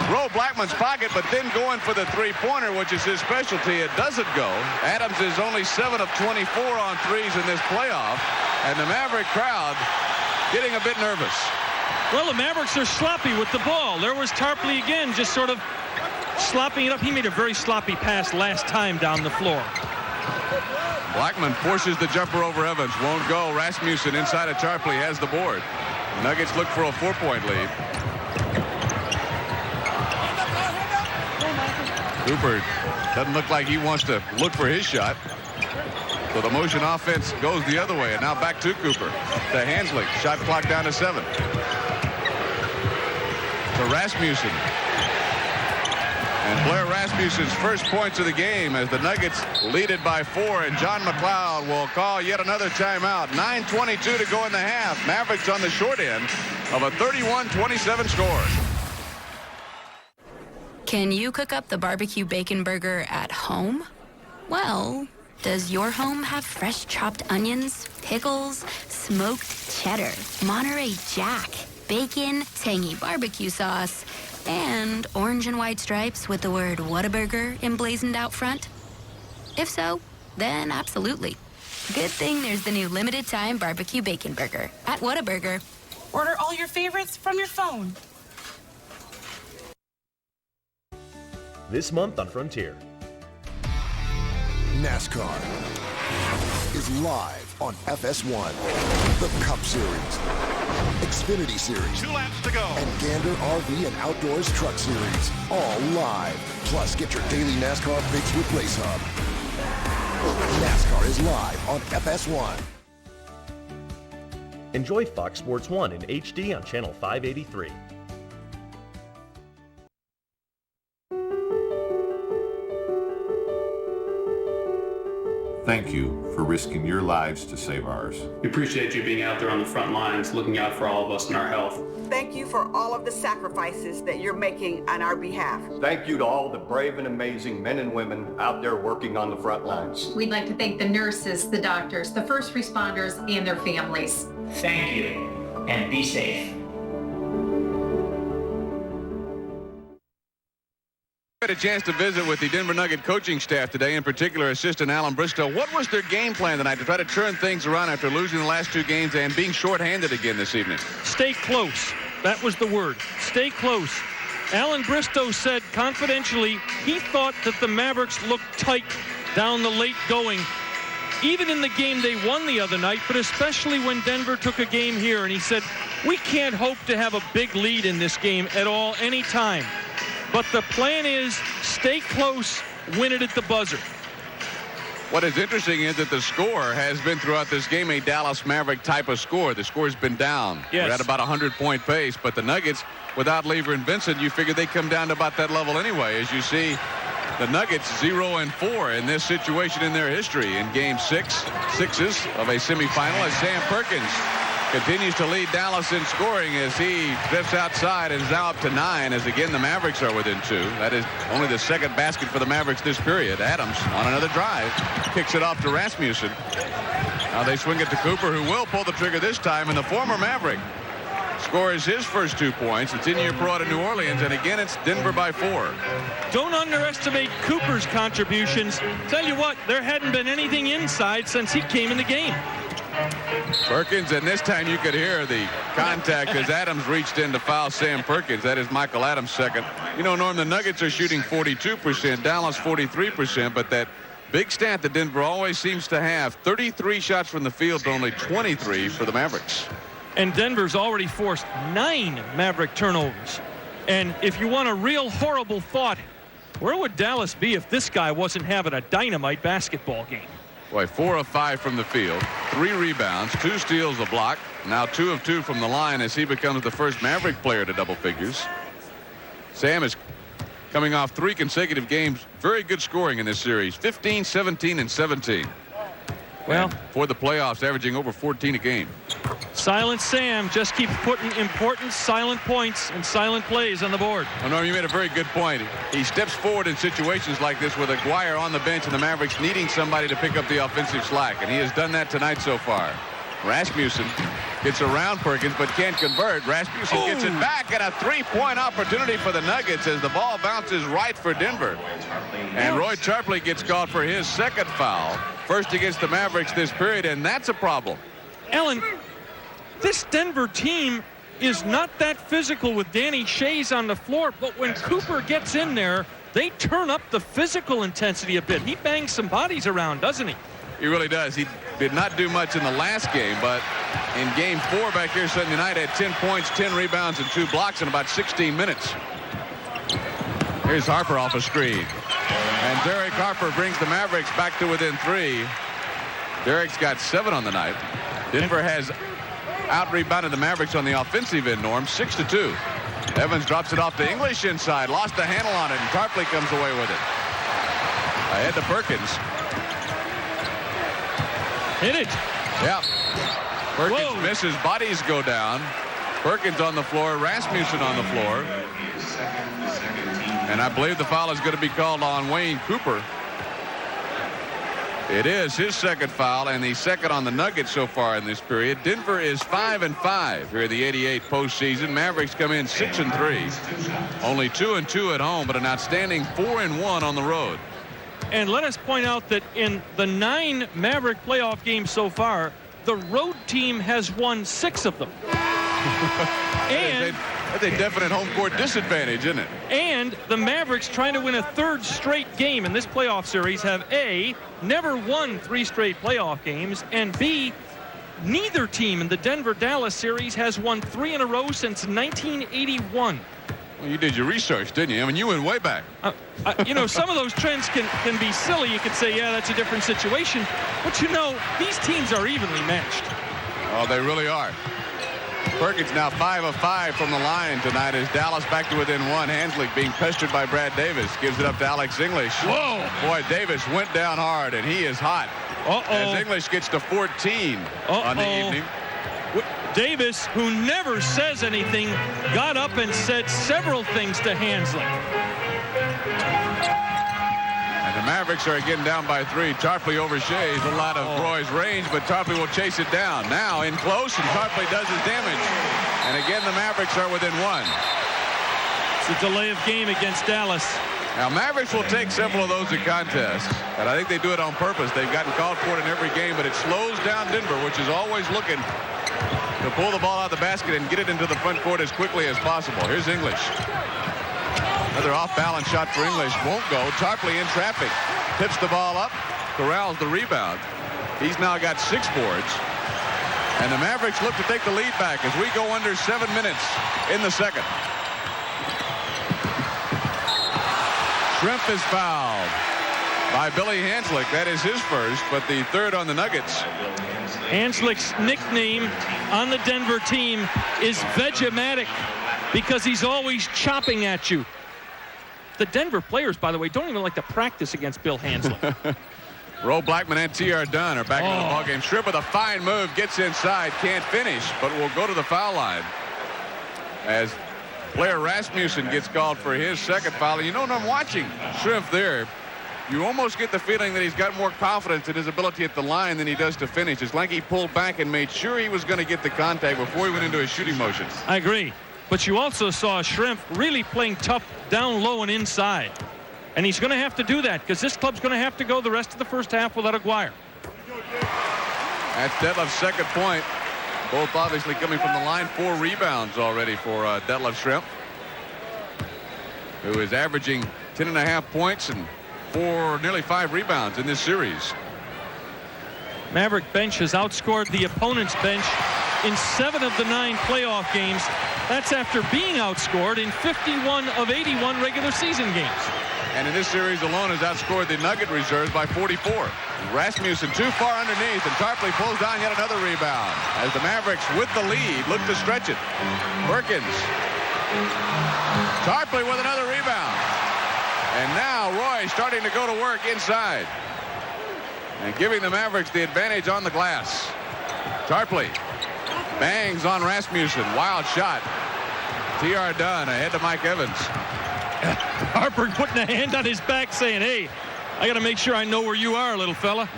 BLACKMAN's pocket, but then going for the three-pointer, which is his specialty. It doesn't go. Adams is only 7 of 24 on threes in this playoff. And the Maverick crowd getting a bit nervous. Well, the Mavericks are sloppy with the ball. There was Tarpley again, just sort of slopping it up. He made a very sloppy pass last time down the floor. BLACKMAN forces the jumper over Evans. Won't go. Rasmussen inside of Tarpley has the board. Nuggets look for a 4-point lead. Cooper doesn't look like he wants to look for his shot. So the motion offense goes the other way. And now back to Cooper. To Hanslick. Shot clock down to 7. To Rasmussen. And Blair Rasmussen's first points of the game as the Nuggets lead it by 4. And John McLeod will call yet another timeout. 9:22 to go in the half. Mavericks on the short end of a 31-27 score. Can you cook up the barbecue bacon burger at home? Well, does your home have fresh chopped onions, pickles, smoked cheddar, Monterey Jack, bacon, tangy barbecue sauce, and orange and white stripes with the word Whataburger emblazoned out front? If so, then absolutely. Good thing there's the new limited time barbecue bacon burger at Whataburger. Order all your favorites from your phone. This month on Frontier. NASCAR is live on FS1. The Cup Series, Xfinity Series, 2 laps to go, and Gander RV and Outdoors Truck Series, all live. Plus, get your daily NASCAR fix with Race Hub. NASCAR is live on FS1. Enjoy Fox Sports 1 in HD on Channel 583. Thank you for risking your lives to save ours. We appreciate you being out there on the front lines, looking out for all of us and our health. Thank you for all of the sacrifices that you're making on our behalf. Thank you to all the brave and amazing men and women out there working on the front lines. We'd like to thank the nurses, the doctors, the first responders, and their families. Thank you, and be safe. I had a chance to visit with the Denver Nugget coaching staff today, in particular assistant Alan Bristow. What was their game plan tonight to try to turn things around after losing the last 2 games and being shorthanded again this evening? Stay close. That was the word. Stay close. Alan Bristow said confidentially he thought that the Mavericks looked tight down the late going even in the game they won the other night, but especially when Denver took a game here, and he said, we can't hope to have a big lead in this game at all, anytime. But the plan is stay close, win it at the buzzer. What is interesting is that the score has been throughout this game a Dallas Maverick type of score. The score's been down. Yes. We're at about a 100-point pace, but the Nuggets, without Lever and Vincent, you figure they come down to about that level anyway. As you see, the Nuggets 0-4 in this situation in their history in Game 6 of a semifinal, as Sam Perkins continues to lead Dallas in scoring as he drifts outside and is now up to 9, as again the Mavericks are within 2. That is only the second basket for the Mavericks this period. Adams on another drive kicks it off to Rasmussen. Now they swing it to Cooper, who will pull the trigger this time, and the former Maverick scores his first 2 points. It's in-year pro out of New Orleans, and again it's Denver by 4. Don't underestimate Cooper's contributions. Tell you what, there hadn't been anything inside since he came in the game. Perkins, and this time you could hear the contact as Adams reached in to foul Sam Perkins. That is Michael Adams' second. You know, Norm, the Nuggets are shooting 42%, Dallas 43%, but that big stat that Denver always seems to have, 33 shots from the field to only 23 for the Mavericks. And Denver's already forced 9 Maverick turnovers. And if you want a real horrible thought, where would Dallas be if this guy wasn't having a dynamite basketball game? Boy, 4 of 5 from the field, 3 rebounds, 2 steals, a block. Now 2 of 2 from the line as he becomes the first Maverick player to double figures. Sam is coming off 3 consecutive games. Very good scoring in this series. 15, 17, and 17. Well, and for the playoffs, averaging over 14 a game. Silent Sam just keeps putting important silent points and silent plays on the board. Oh, no, you made a very good point. He steps forward in situations like this with Aguirre on the bench and the Mavericks needing somebody to pick up the offensive slack, and he has done that tonight so far. Rasmussen gets around Perkins but can't convert. Rasmussen gets it back, and a 3-point opportunity for the Nuggets as the ball bounces right for Denver. And Roy Tarpley gets called for his second foul. First against the Mavericks this period, and that's a problem. Ellen, this Denver team is not that physical with Danny Shays on the floor, but when Cooper gets in there, they turn up the physical intensity a bit. He bangs some bodies around, doesn't he? He really does. He did not do much in the last game, but in Game 4 back here Sunday night had 10 points, 10 rebounds, and 2 blocks in about 16 minutes. Here's Harper off a screen. And Derek Harper brings the Mavericks back to within 3. Derek's got 7 on the night. Denver has out-rebounded the Mavericks on the offensive end, Norm, 6-2. Evans drops it off to English inside. Lost the handle on it, and Tarpley comes away with it. Ahead to Perkins. Hit it. Yeah. Perkins misses. Bodies go down. Perkins on the floor. Rasmussen on the floor. And I believe the foul is going to be called on Wayne Cooper. It is his second foul and the second on the Nuggets so far in this period. Denver is 5-5 here in the 88 postseason. Mavericks come in 6-3. Only 2-2 at home, but an outstanding 4-1 on the road. And let us point out that in the 9 Maverick playoff games so far, the road team has won 6 of them. And that's a definite home court disadvantage, isn't it? And the Mavericks, trying to win a 3rd straight game in this playoff series, have A, never won 3 straight playoff games, and B, neither team in the Denver-Dallas series has won 3 in a row since 1981. Well, you did your research, didn't you? I mean, you went way back. You know, some of those trends can be silly. You could say, yeah, that's a different situation. But, you know, these teams are evenly matched. Oh, they really are. Perkins now 5 of 5 from the line tonight as Dallas back to within 1. Hanslick being pestered by Brad Davis. Gives it up to Alex English. Whoa! Boy, Davis went down hard, and he is hot. As English gets to 14 on the evening. Davis, who never says anything, got up and said several things to Hanslick. And the Mavericks are again down by 3. Tarpley overshays a lot of Roy's range, but Tarpley will chase it down. Now in close, and Tarpley does his damage. And again, the Mavericks are within 1. It's a delay of game against Dallas. Now, Mavericks will take several of those in contests, and I think they do it on purpose. They've gotten called for it in every game, but it slows down Denver, which is always looking to pull the ball out of the basket and get it into the front court as quickly as possible. Here's English. Another off-balance shot for English. Won't go. Tarpley in traffic. Tips the ball up. Corrals the rebound. He's now got 6 boards. And the Mavericks look to take the lead back as we go under 7 minutes in the second. Shrimp is fouled by Billy Hanslick. That is his first, but the third on the Nuggets. Hanslick's nickname on the Denver team is Vegematic because he's always chopping at you. The Denver players, by the way, don't even like to practice against Bill Hanslick. Roe Blackman and T.R. Dunn are back into the ballgame. Shrimp with a fine move, gets inside, can't finish, but will go to the foul line as player Rasmussen gets called for his second foul. And you know, when I'm watching Shrimp there, you almost get the feeling that he's got more confidence in his ability at the line than he does to finish. It's like he pulled back and made sure he was going to get the contact before he went into his shooting motion. I agree. But you also saw Shrimp really playing tough down low and inside. And he's going to have to do that because this club's going to have to go the rest of the first half without Aguirre. That's Detlef's second point. Both obviously coming from the line. 4 rebounds already for Detlef Shrimp, who is averaging 10.5 points and nearly 5 rebounds in this series. Maverick bench has outscored the opponent's bench in 7 of the 9 playoff games. That's after being outscored in 51 of 81 regular season games. And in this series alone has outscored the Nugget reserves by 44. Rasmussen too far underneath, and Tarpley pulls down yet another rebound as the Mavericks with the lead look to stretch it. Perkins. Tarpley with another rebound. And now Roy starting to go to work inside and giving the Mavericks the advantage on the glass. Tarpley bangs on Rasmussen. Wild shot. T.R. Dunn ahead to Mike Evans. Harper putting a hand on his back saying, hey, I got to make sure I know where you are, little fella.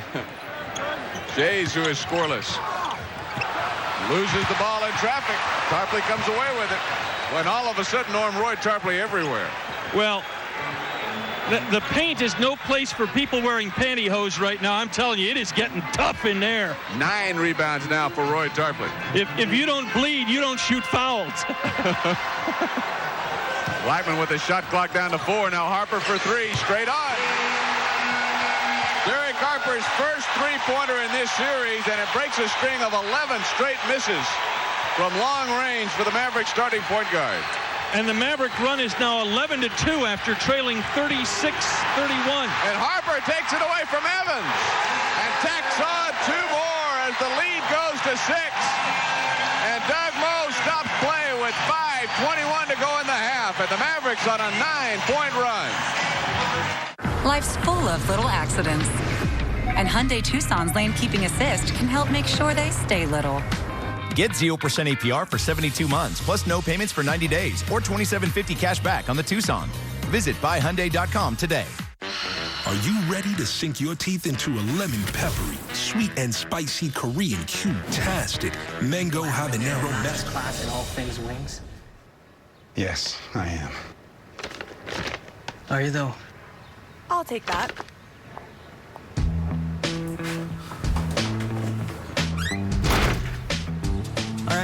Jays, who is scoreless, loses the ball in traffic. Tarpley comes away with it when all of a sudden Norm Roy Tarpley everywhere. Well, the paint is no place for people wearing pantyhose right now. I'm telling you, it is getting tough in there. 9 rebounds now for Roy Tarpley. If you don't bleed, you don't shoot fouls. Blackman with the shot clock down to 4. Now Harper for 3, straight on. Derek Harper's first 3-pointer in this series, and it breaks a string of 11 straight misses from long range for the Mavericks starting point guard. And the Maverick run is now 11-2 after trailing 36-31. And Harper takes it away from Evans and tacks on 2 more as the lead goes to 6. And Doug Moe stops play with 5:21 to go in the half, and the Mavericks on a 9-point run. Life's full of little accidents, and Hyundai Tucson's lane keeping assist can help make sure they stay little. Get 0% APR for 72 months, plus no payments for 90 days, or $27.50 cash back on the Tucson. Visit buyhyundai.com today. Are you ready to sink your teeth into a lemon peppery, sweet and spicy Korean cute-tastic mango habanero best class in all things wings? Yes, I am. Are you though? I'll take that.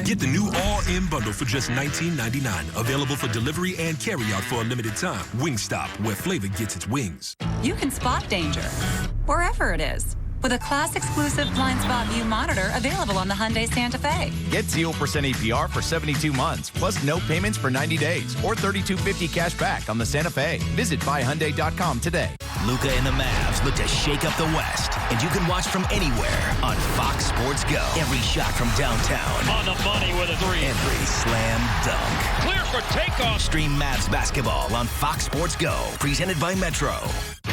Get the new all-in bundle for just $19.99. Available for delivery and carry-out for a limited time. Wingstop, where flavor gets its wings. You can spot danger wherever it is with a class-exclusive blind spot view monitor available on the Hyundai Santa Fe. Get 0% APR for 72 months, plus no payments for 90 days, or $32.50 cash back on the Santa Fe. Visit buyhyundai.com today. Luka and the Mavs look to shake up the West, and you can watch from anywhere on Fox Sports Go. Every shot from downtown. On the money with a 3. Every slam dunk. Clear for takeoff. Stream Mavs basketball on Fox Sports Go, presented by Metro.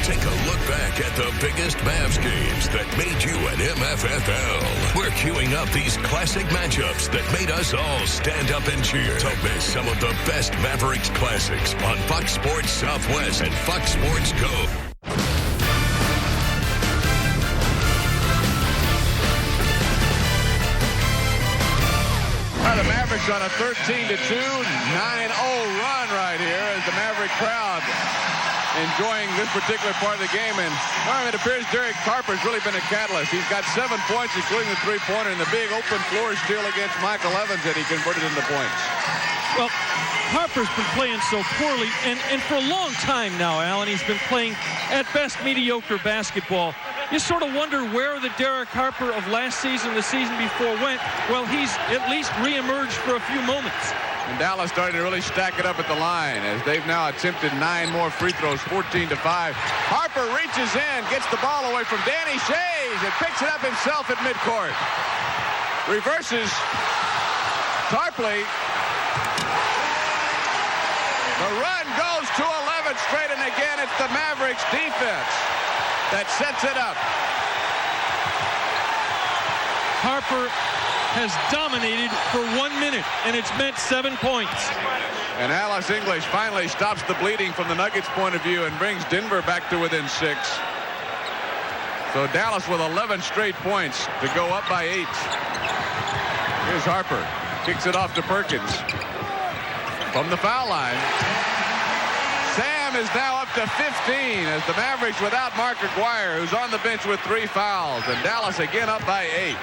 Take a look back at the biggest Mavs games that made you an MFFL. We're queuing up these classic matchups that made us all stand up and cheer. Don't miss some of the best Mavericks classics on Fox Sports Southwest and Fox Sports Go. The Mavericks on a 13-2, 9-0 run right here as the Maverick crowd enjoying this particular part of the game. And it appears Derek Harper's really been a catalyst. He's got 7 points, including the 3-pointer, and the big open floor steal against Michael Evans that he converted into points. Well, Harper's been playing so poorly, and for a long time now, Alan, he's been playing, at best, mediocre basketball. You sort of wonder where the Derek Harper of last season, the season before went. Well, he's at least reemerged for a few moments. And Dallas starting to really stack it up at the line as they've now attempted 9 more free throws, 14-5. Harper reaches in, gets the ball away from Danny Shays, and picks it up himself at midcourt. Reverses Tarpley. The run goes to 11 straight, and again it's the Mavericks defense that sets it up. Harper has dominated for 1 minute, and it's meant 7 points. And Alice English finally stops the bleeding from the Nuggets' point of view and brings Denver back to within 6. So Dallas with 11 straight points to go up by 8. Here's Harper. Kicks it off to Perkins. From the foul line. Sam is now up to 15 as the Mavericks without Mark Aguirre, who's on the bench with 3 fouls. And Dallas again up by 8.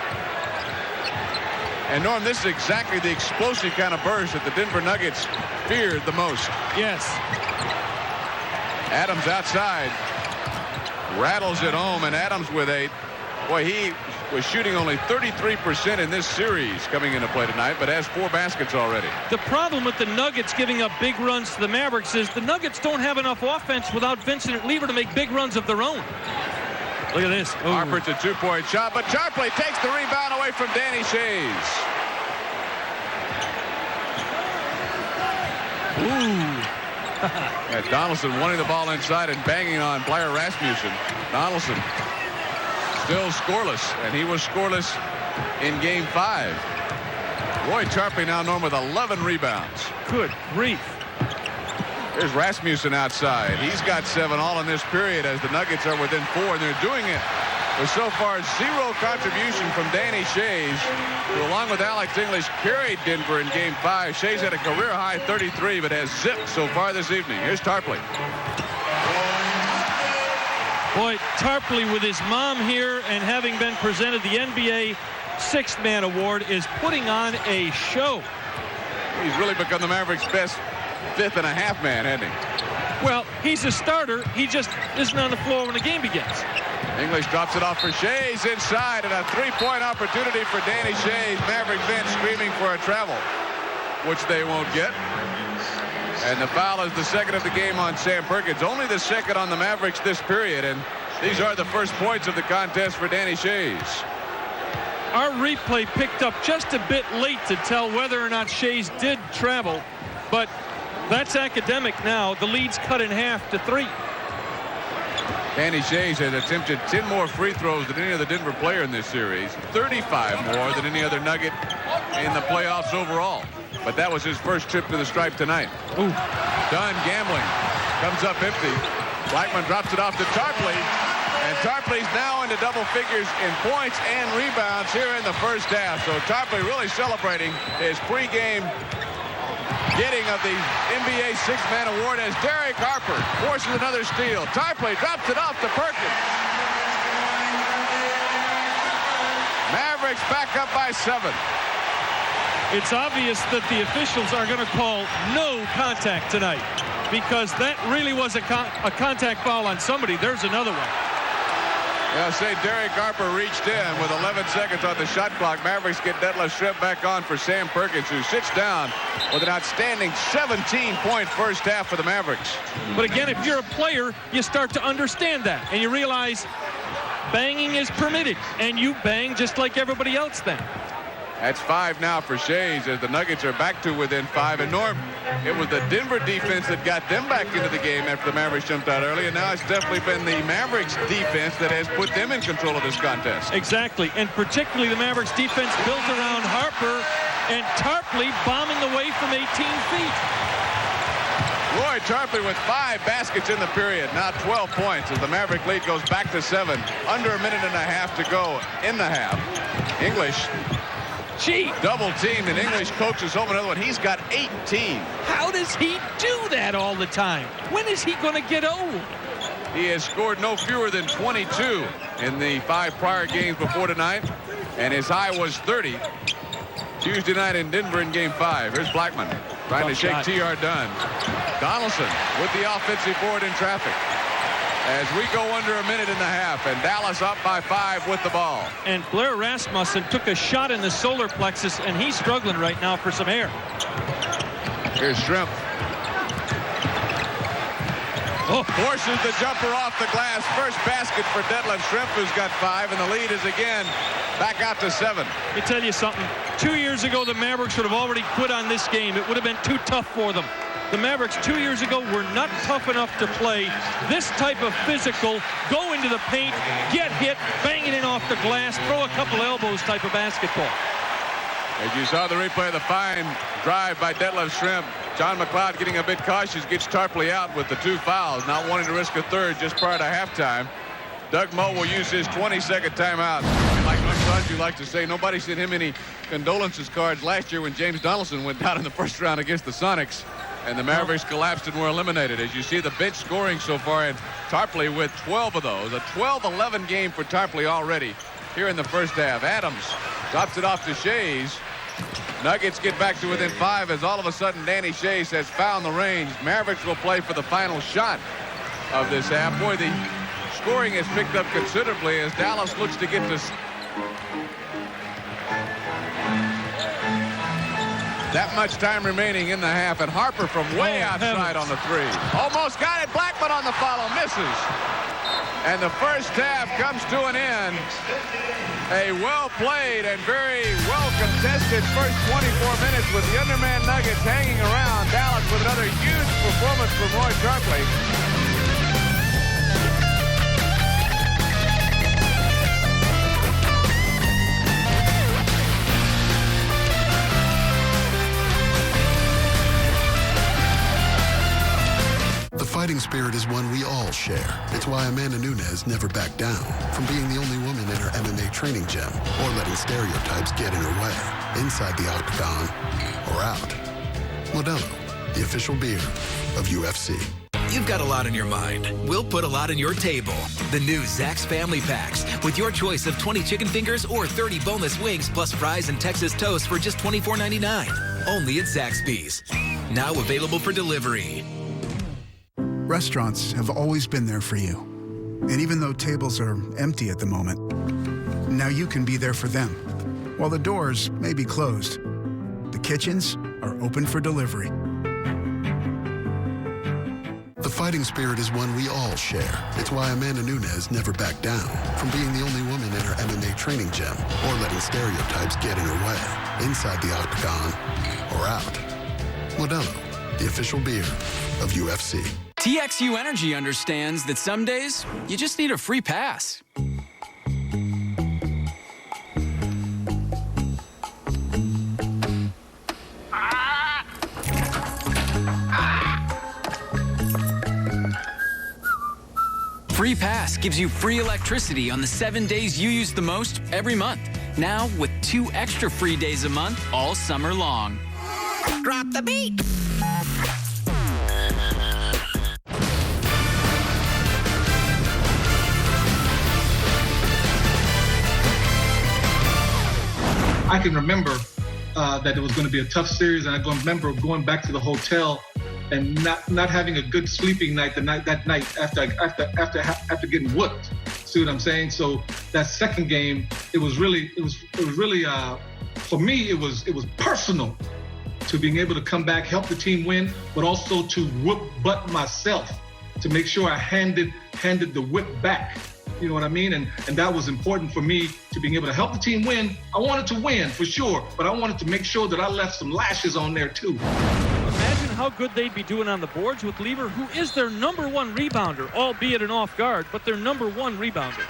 And Norm, this is exactly the explosive kind of burst that the Denver Nuggets feared the most. Yes. Adams outside. Rattles it home, and Adams with 8. Boy, he was shooting only 33% in this series coming into play tonight, but has 4 baskets already. The problem with the Nuggets giving up big runs to the Mavericks is the Nuggets don't have enough offense without Vincent Lever to make big runs of their own. Look at this. Ooh. Harper's a 2-point shot, but Tarpley takes the rebound away from Danny Shays. Ooh. Donaldson wanting the ball inside and banging on Blair Rasmussen. Donaldson still scoreless, and he was scoreless in Game 5. Roy Tarpley now, Norm, with 11 rebounds. Good grief. There's Rasmussen outside. He's got 7 all in this period as the Nuggets are within 4, and they're doing it with so far 0 contribution from Danny Shays, who along with Alex English carried Denver in Game 5. Shays had a career-high 33, but has zipped so far this evening. Here's Tarpley. Boy, Tarpley with his mom here and having been presented the NBA Sixth Man Award is putting on a show. He's really become the Mavericks' best 5.5 man, hasn't he? Well, he's a starter. He just isn't on the floor when the game begins. English drops it off for Shays inside, and a 3-point opportunity for Danny Shays. Maverick bench screaming for a travel, which they won't get. And the foul is the second of the game on Sam Perkins. Only the second on the Mavericks this period, and these are the first points of the contest for Danny Shays. Our replay picked up just a bit late to tell whether or not Shays did travel, but that's academic now. The lead's cut in half to 3. Danny Shays has attempted 10 more free throws than any other Denver player in this series, 35 more than any other Nugget in the playoffs overall. But that was his first trip to the stripe tonight. Ooh. Dunn gambling. Comes up empty. Blackman drops it off to Tarpley. And Tarpley's now into double figures in points and rebounds here in the first half. So Tarpley really celebrating his pregame getting of the NBA Sixth Man Award as Derek Harper forces another steal. Tarpley drops it off to Perkins. Mavericks back up by 7. It's obvious that the officials are going to call no contact tonight because that really was a contact foul on somebody. There's another one. Yeah, say Derek Harper reached in with 11 seconds on the shot clock. Mavericks get Detlef Schrempf back on for Sam Perkins, who sits down with an outstanding 17-point first half for the Mavericks. But again, if you're a player, you start to understand that, and you realize banging is permitted, and you bang just like everybody else then. That's 5 now for Shays as the Nuggets are back to within 5. And Norm, it was the Denver defense that got them back into the game after the Mavericks jumped out early. And now it's definitely been the Mavericks defense that has put them in control of this contest. Exactly. And particularly the Mavericks defense built around Harper and Tarpley bombing away from 18 feet. Roy Tarpley with 5 baskets in the period. Now 12 points as the Maverick lead goes back to 7. Under a minute and a half to go in the half. English. Double teamed, and English coaches home another one. He's got 18. How does he do that all the time? When is he going to get old? He has scored no fewer than 22 in the 5 prior games before tonight, and his high was 30 Tuesday night in Denver in Game 5. Here's Blackman trying to shake T.R. Dunn. Donaldson with the offensive board in traffic. as we go under a minute and a half, and Dallas up by 5 with the ball. And Blair Rasmussen took a shot in the solar plexus, and he's struggling right now for some air. Here's Shrimp. Forces the jumper off the glass. First basket for Detlef Shrimp, who's got 5, and the lead is again back out to 7. Let me tell you something. 2 years ago, the Mavericks would have already quit on this game. It would have been too tough for them. The Mavericks 2 years ago were not tough enough to play this type of physical, go into the paint, get hit, bang it in off the glass, throw a couple elbows type of basketball. As you saw the replay of the fine drive by Detlef Shrimp, John McLeod getting a bit cautious, gets Tarpley out with the 2 fouls, not wanting to risk a third just prior to halftime. Doug Moe will use his 22nd timeout. And like McLeod, you like to say, nobody sent him any condolences cards last year when James Donaldson went down in the first round against the Sonics. And the Mavericks collapsed and were eliminated. As you see the bench scoring so far, and Tarpley with 12 of those. A 12-11 game for Tarpley already here in the first half. Adams drops it off to Shays. Nuggets get back to within 5 as all of a sudden Danny Shays has found the range. Mavericks will play for the final shot of this half. Boy, the scoring has picked up considerably as Dallas looks to get this. That much time remaining in the half, and Harper from way outside on the 3. Almost got it. Blackman on the follow, misses. And the first half comes to an end. A well-played and very well-contested first 24 minutes with the underman Nuggets hanging around. Dallas with another huge performance from Roy Tarpley. The fighting spirit is one we all share. It's why Amanda Nunes never backed down from being the only woman in her MMA training gym or letting stereotypes get in her way, inside the octagon or out. Modelo, the official beer of UFC. You've got a lot on your mind. We'll put a lot on your table. The new Zaxby's Family Packs with your choice of 20 chicken fingers or 30 boneless wings plus fries and Texas toast for just $24.99. Only at Zaxby's. Now available for delivery. Restaurants have always been there for you. And even though tables are empty at the moment, now you can be there for them. While the doors may be closed, the kitchens are open for delivery. The fighting spirit is one we all share. It's why Amanda Nunes never backed down from being the only woman in her MMA training gym or letting stereotypes get in her way, inside the octagon or out. Modelo, the official beer of UFC. TXU Energy understands that some days you just need a free pass. Free Pass gives you free electricity on the 7 days you use the most every month. Now with 2 extra free days a month all summer long. Drop the beat. I can remember that it was going to be a tough series, and I can remember going back to the hotel and not having a good sleeping night that night after getting whooped. See what I'm saying? So that second game, it was really for me it was personal to being able to come back, help the team win, but also to whoop butt myself to make sure I handed the whip back. You know what I mean? And that was important for me to being able to help the team win. I wanted to win for sure, but I wanted to make sure that I left some lashes on there too. Imagine how good they'd be doing on the boards with Lever, who is their #1 rebounder, albeit an off guard, but their #1 rebounder.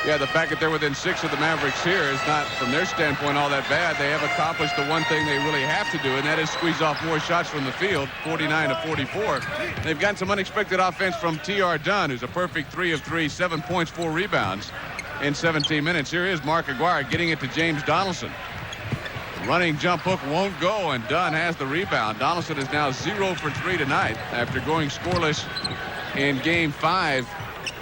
Yeah, the fact that they're within 6 of the Mavericks here is not, from their standpoint, all that bad. They have accomplished the one thing they really have to do, and that is squeeze off more shots from the field, 49-44. They've gotten some unexpected offense from T.R. Dunn, who's a perfect 3 of 3, 7 points, 4 rebounds in 17 minutes. Here is Mark Aguirre getting it to James Donaldson. Running jump hook won't go, and Dunn has the rebound. Donaldson is now 0 for 3 tonight after going scoreless in Game 5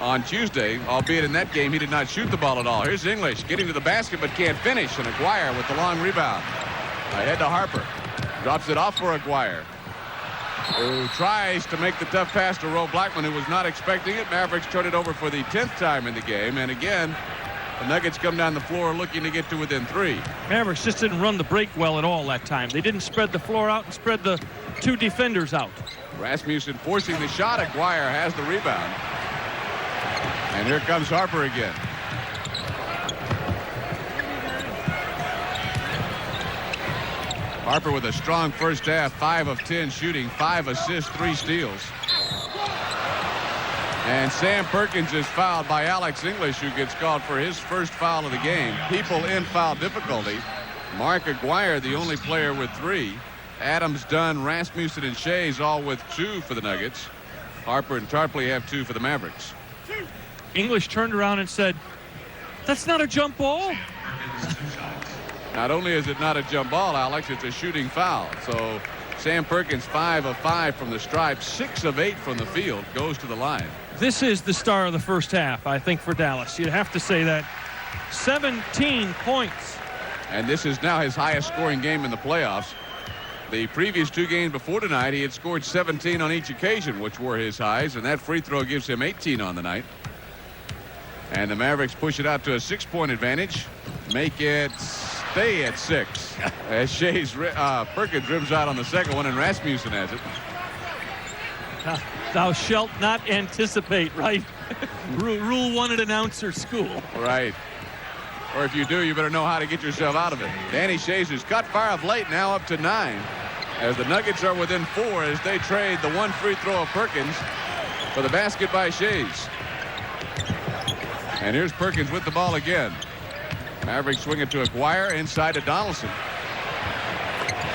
on Tuesday, albeit in that game he did not shoot the ball at all. Here's English getting to the basket but can't finish, and Aguirre with the long rebound. Ahead to Harper. Drops it off for Aguirre. who tries to make the tough pass to Roe Blackman, who was not expecting it. Mavericks turn it over for the 10th time in the game. And again, the Nuggets come down the floor looking to get to within 3. Mavericks just didn't run the break well at all that time. They didn't spread the floor out and spread the 2 defenders out. Rasmussen forcing the shot. Aguirre has the rebound. And here comes Harper again. Harper with a strong first half, 5 of 10 shooting, 5 assists, 3 steals. And Sam Perkins is fouled by Alex English, who gets called for his first foul of the game. People in foul difficulty. Mark Aguirre, the only player with 3. Adams, Dunn, Rasmussen, and Shays all with 2 for the Nuggets. Harper and Tarpley have 2 for the Mavericks. English turned around and said, "That's not a jump ball." Not only is it not a jump ball, Alex, it's a shooting foul. So Sam Perkins 5 of 5 from the stripe, 6 of 8 from the field, goes to the line. This is the star of the first half, I think, for Dallas. You'd have to say that. 17 points. And this is now his highest scoring game in the playoffs. The previous 2 games before tonight, he had scored 17 on each occasion, which were his highs, and that free throw gives him 18 on the night. And the Mavericks push it out to a 6-point advantage. Make it stay at 6 as Perkins rims out on the second one, and Rasmussen has it. Thou shalt not anticipate, right? Rule 1 at announcer school. Right. Or if you do, you better know how to get yourself out of it. Danny Shays has cut fire of late, now up to 9. As the Nuggets are within 4 as they trade the 1 free throw of Perkins for the basket by Shays. And here's Perkins with the ball again. Mavericks swing it to Aguirre, inside to Donaldson.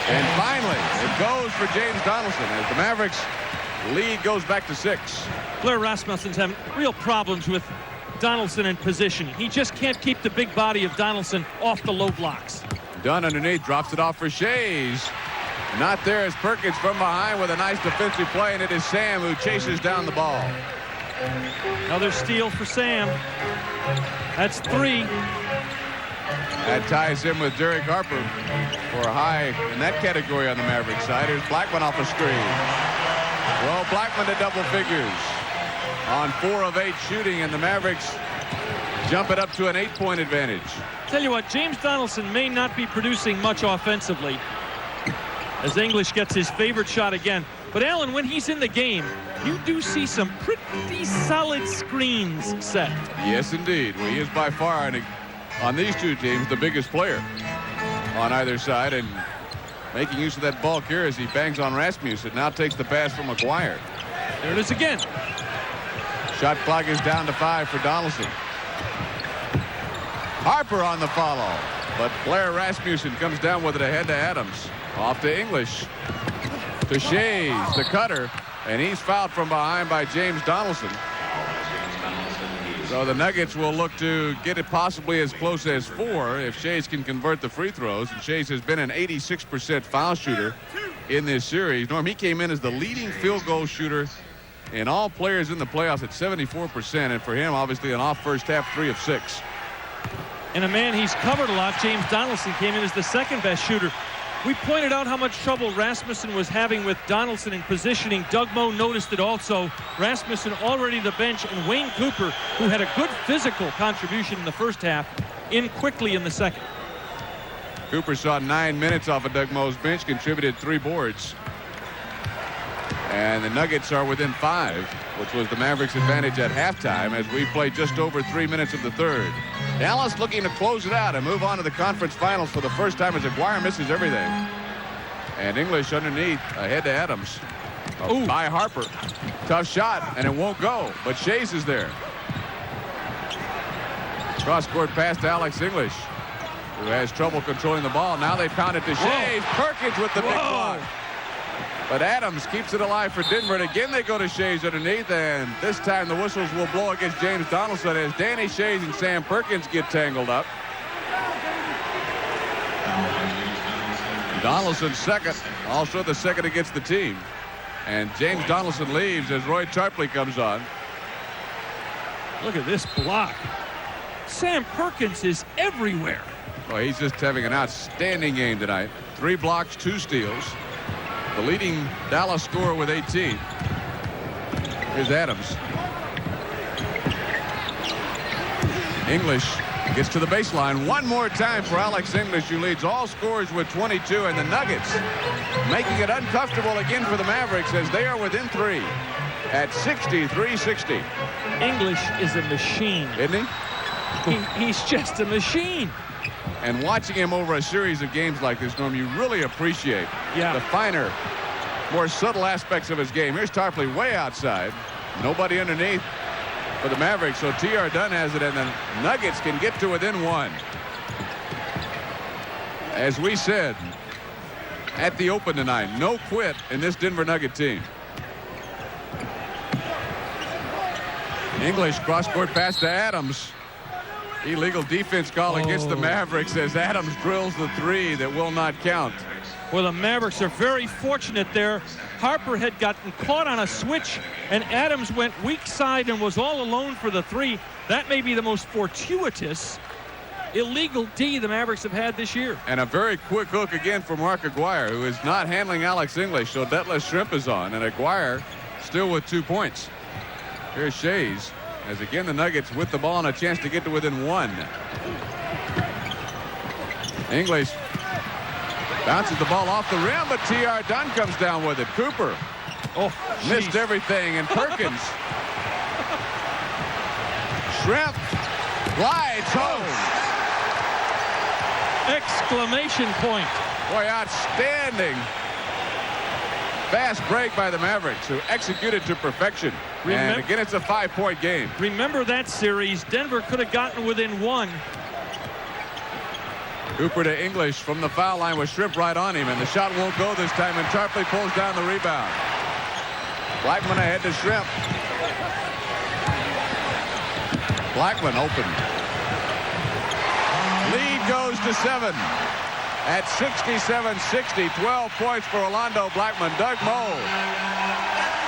And finally, it goes for James Donaldson as the Mavericks lead goes back to 6. Blair Rasmussen's having real problems with Donaldson in position. He just can't keep the big body of Donaldson off the low blocks. Dunn underneath, drops it off for Shays. Not there as Perkins from behind with a nice defensive play, and it is Sam who chases down the ball. Another steal for Sam. That's 3. That ties him with Derek Harper for a high in that category on the Mavericks side. Here's Blackman off a screen. Well, Blackman to double figures on 4 of 8 shooting, and the Mavericks jump it up to an 8-point advantage. Tell you what, James Donaldson may not be producing much offensively as English gets his favorite shot again. But Alan, when he's in the game, you do see some pretty solid screens set. Yes, indeed. Well, he is by far, on these 2 teams, the biggest player on either side, and making use of that bulk here as he bangs on Rasmussen. Now takes the pass from Aguirre. There it is again. Shot clock is down to 5 for Donaldson. Harper on the follow, but Blair Rasmussen comes down with it ahead to Adams. Off to English. To Shays, the cutter, and he's fouled from behind by James Donaldson. So the Nuggets will look to get it possibly as close as 4 if Shays can convert the free throws. And Shays has been an 86% foul shooter in this series. Norm, he came in as the leading field goal shooter in all players in the playoffs at 74%. And for him, obviously, an off first half, 3 of 6. And a man he's covered a lot, James Donaldson, came in as the second best shooter. We pointed out how much trouble Rasmussen was having with Donaldson in positioning. Doug Moe noticed it also. Rasmussen already to the bench, and Wayne Cooper, who had a good physical contribution in the first half, in quickly in the second. Cooper saw 9 minutes off of Doug Moe's bench, contributed 3 boards. And the Nuggets are within 5, which was the Mavericks' advantage at halftime as we play just over 3 minutes of the third. Dallas looking to close it out and move on to the conference finals for the first time as Aguirre misses everything. And English underneath, ahead to Adams. By Harper. Tough shot, and it won't go, but Shays is there. Cross-court pass to Alex English, who has trouble controlling the ball. Now they pound it to Shays. Perkins with the big block. But Adams keeps it alive for Denver, and again they go to Shays underneath, and this time the whistles will blow against James Donaldson as Danny Shays and Sam Perkins get tangled up. Donaldson's second, also the second against the team. And James Donaldson leaves as Roy Tarpley comes on. Look at this block. Sam Perkins is everywhere. Well, he's just having an outstanding game tonight. 3 blocks, 2 steals. the leading Dallas scorer with 18. Here's Adams. English gets to the baseline one more time for Alex English, who leads all scorers with 22, and the Nuggets making it uncomfortable again for the Mavericks as they are within 3 at 63-60. English is a machine. Isn't he? He's just a machine. And watching him over a series of games like this, Norm, you really appreciate the finer, more subtle aspects of his game. Here's Tarpley way outside. Nobody underneath for the Mavericks, so T.R. Dunn has it, and the Nuggets can get to within 1. As we said at the open tonight, no quit in this Denver Nugget team. English cross-court pass to Adams. Illegal defense call against the Mavericks as Adams drills the 3 that will not count. Well, the Mavericks are very fortunate there. Harper had gotten caught on a switch, and Adams went weak side and was all alone for the 3. That may be the most fortuitous illegal D the Mavericks have had this year. And a very quick hook again for Mark Aguirre, who is not handling Alex English, so Detlef Schrempf is on, and Aguirre still with 2 points. Here's Shays, as again the Nuggets with the ball and a chance to get to within 1. English bounces the ball off the rim, but T.R. Dunn comes down with it. Cooper missed everything, and Perkins. Schrempf glides home. Exclamation point. Boy, outstanding. Fast break by the Mavericks, who executed to perfection. And again, it's a 5-point game. Remember that series. Denver could have gotten within 1. Cooper to English from the foul line with Schrempf right on him, and the shot won't go this time, and Tarpley pulls down the rebound. Blackman ahead to Schrempf. Blackman open. Lead goes to 7 at 67-60. 12 points for Orlando Blackman. Doug Moe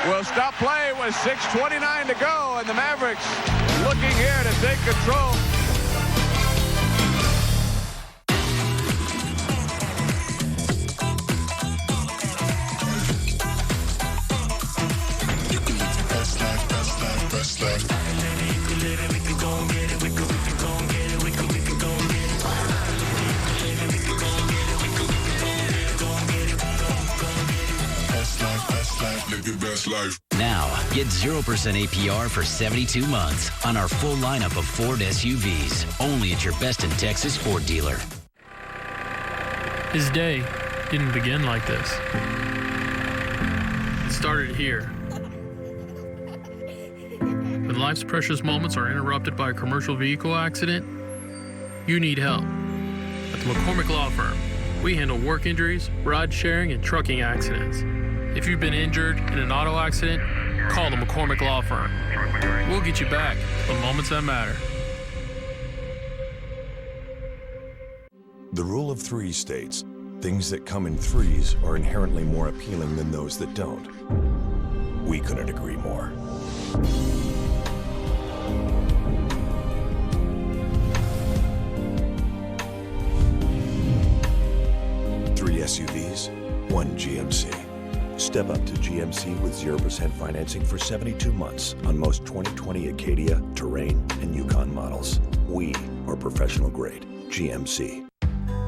will stop play with 6:29 to go, and the Mavericks looking here to take control. Now, get 0% APR for 72 months on our full lineup of Ford SUVs. Only at your Best in Texas Ford dealer. His day didn't begin like this. It started here. When life's precious moments are interrupted by a commercial vehicle accident, you need help. At the McCormick Law Firm, we handle work injuries, ride sharing, and trucking accidents. If you've been injured in an auto accident, call the McCormick Law Firm. We'll get you back the moments that matter. The rule of 3 states, things that come in threes are inherently more appealing than those that don't. We couldn't agree more. Three SUVs, 1 GMC. Step up to GMC with 0% financing for 72 months on most 2020 Acadia, Terrain, and Yukon models. We are professional grade. GMC.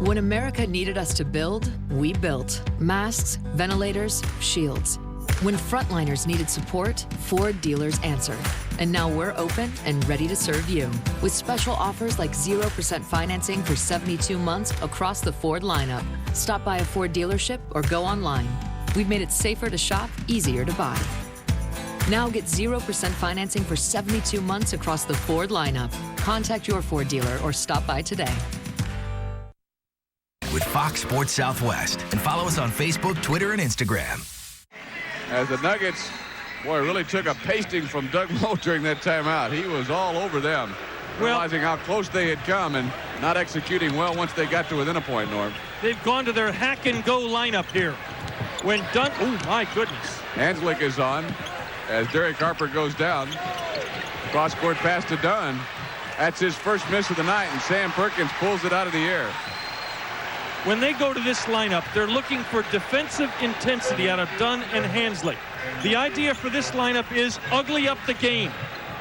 When America needed us to build, we built. Masks, ventilators, shields. When frontliners needed support, Ford dealers answered. And now we're open and ready to serve you with special offers like 0% financing for 72 months across the Ford lineup. Stop by a Ford dealership or go online. We've made it safer to shop, easier to buy. Now get 0% financing for 72 months across the Ford lineup. Contact your Ford dealer or stop by today. With Fox Sports Southwest, and follow us on Facebook, Twitter, and Instagram. As the Nuggets, boy, really took a pasting from Doug Moe during that timeout. He was all over them, realizing how close they had come and not executing well once they got to within a point, Norm. They've gone to their hack and go lineup here. When Dunn, oh my goodness. Hanslick is on as Derek Harper goes down. Cross-court pass to Dunn. That's his first miss of the night, and Sam Perkins pulls it out of the air. When they go to this lineup, they're looking for defensive intensity out of Dunn and Hansley. The idea for this lineup is ugly up the game.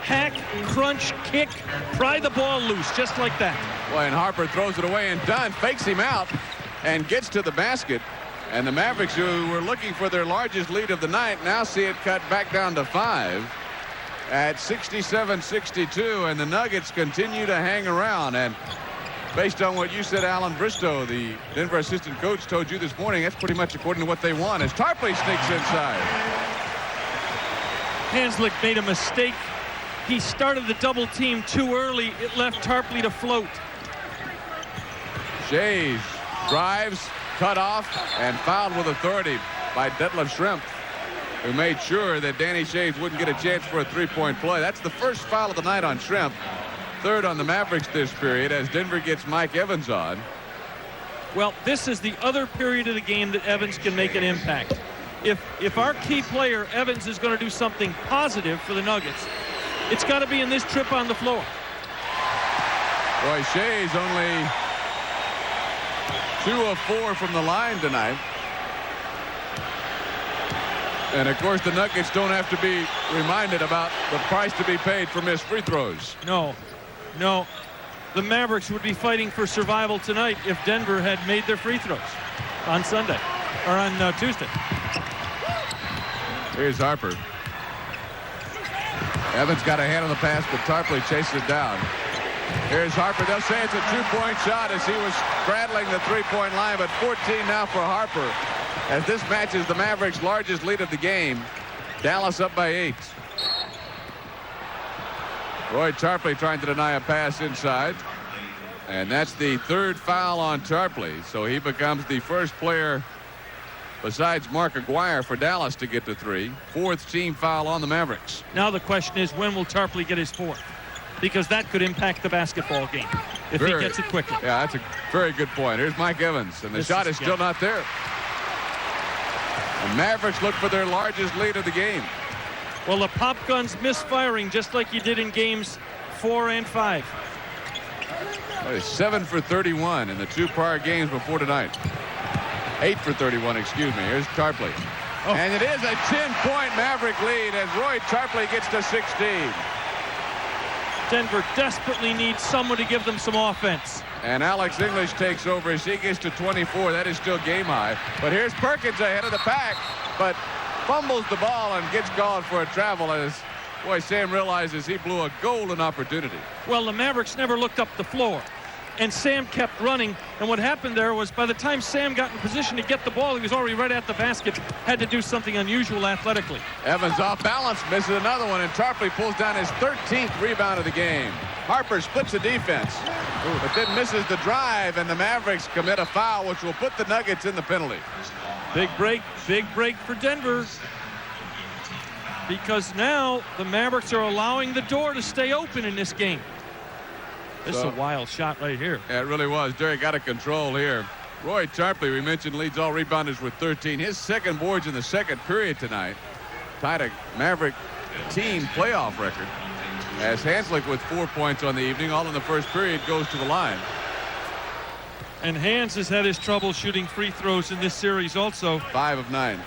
Hack, crunch, kick, pry the ball loose, just like that. Well, and Harper throws it away, and Dunn fakes him out and gets to the basket. And the Mavericks, who were looking for their largest lead of the night, now see it cut back down to 5 at 67-62, and the Nuggets continue to hang around. And based on what you said, Alan Bristow, the Denver assistant coach, told you this morning, that's pretty much according to what they want, as Tarpley sneaks inside. Hanslick made a mistake. He started the double team too early. It left Tarpley to float. Shays drives, cut off, and fouled with authority by Detlef Schrempf, who made sure that Danny Shays wouldn't get a chance for a three-point play. That's the first foul of the night on Schrempf. Third on the Mavericks this period as Denver gets Mike Evans on. Well, this is the other period of the game that Evans can make an impact. If our key player, Evans, is going to do something positive for the Nuggets, it's got to be in this trip on the floor. Boy, Shays only 2 of 4 from the line tonight. And, of course, the Nuggets don't have to be reminded about the price to be paid for missed free throws. No. The Mavericks would be fighting for survival tonight if Denver had made their free throws on Sunday, or on Tuesday. Here's Harper. Evans got a hand on the pass, but Tarpley chases it down. Here's Harper. They'll say it's a two-point shot as he was straddling the three-point line, but 14 now for Harper as this matches the Mavericks' largest lead of the game. Dallas up by 8. Roy Tarpley trying to deny a pass inside. And that's the third foul on Tarpley. So he becomes the first player besides Mark Aguirre for Dallas to get to 3. 4th team foul on the Mavericks. Now the question is, when will Tarpley get his 4th? Because that could impact the basketball game if he gets it quickly. Yeah, that's a very good point. Here's Mike Evans, and the shot is still not there. The Mavericks look for their largest lead of the game. Well, the pop gun's misfiring just like you did in games 4 and 5. 7 for 31 in the 2 prior games before tonight. 8 for 31, excuse me. Here's Tarpley. And it is a 10-point Maverick lead as Roy Tarpley gets to 16. Denver desperately needs someone to give them some offense. And Alex English takes over as he gets to 24. That is still game high. But here's Perkins ahead of the pack, but fumbles the ball and gets called for a travel as, boy, Sam realizes he blew a golden opportunity. Well, the Mavericks never looked up the floor, and Sam kept running. And what happened there was by the time Sam got in position to get the ball, he was already right at the basket, had to do something unusual athletically. Evans off balance, misses another one, and Tarpley pulls down his 13th rebound of the game. Harper splits the defense, but then misses the drive, and the Mavericks commit a foul, which will put the Nuggets in the penalty. Big break for Denver, because now the Mavericks are allowing the door to stay open in this game. This is a wild shot right here. Yeah, it really was. Derek got a control here. Roy Tarpley, we mentioned, leads all rebounders with 13. His second boards in the second period tonight tied a Maverick team playoff record. As Hanslick with 4 points on the evening, all in the first period, goes to the line. And Hans has had his trouble shooting free throws in this series also. 5 of 9.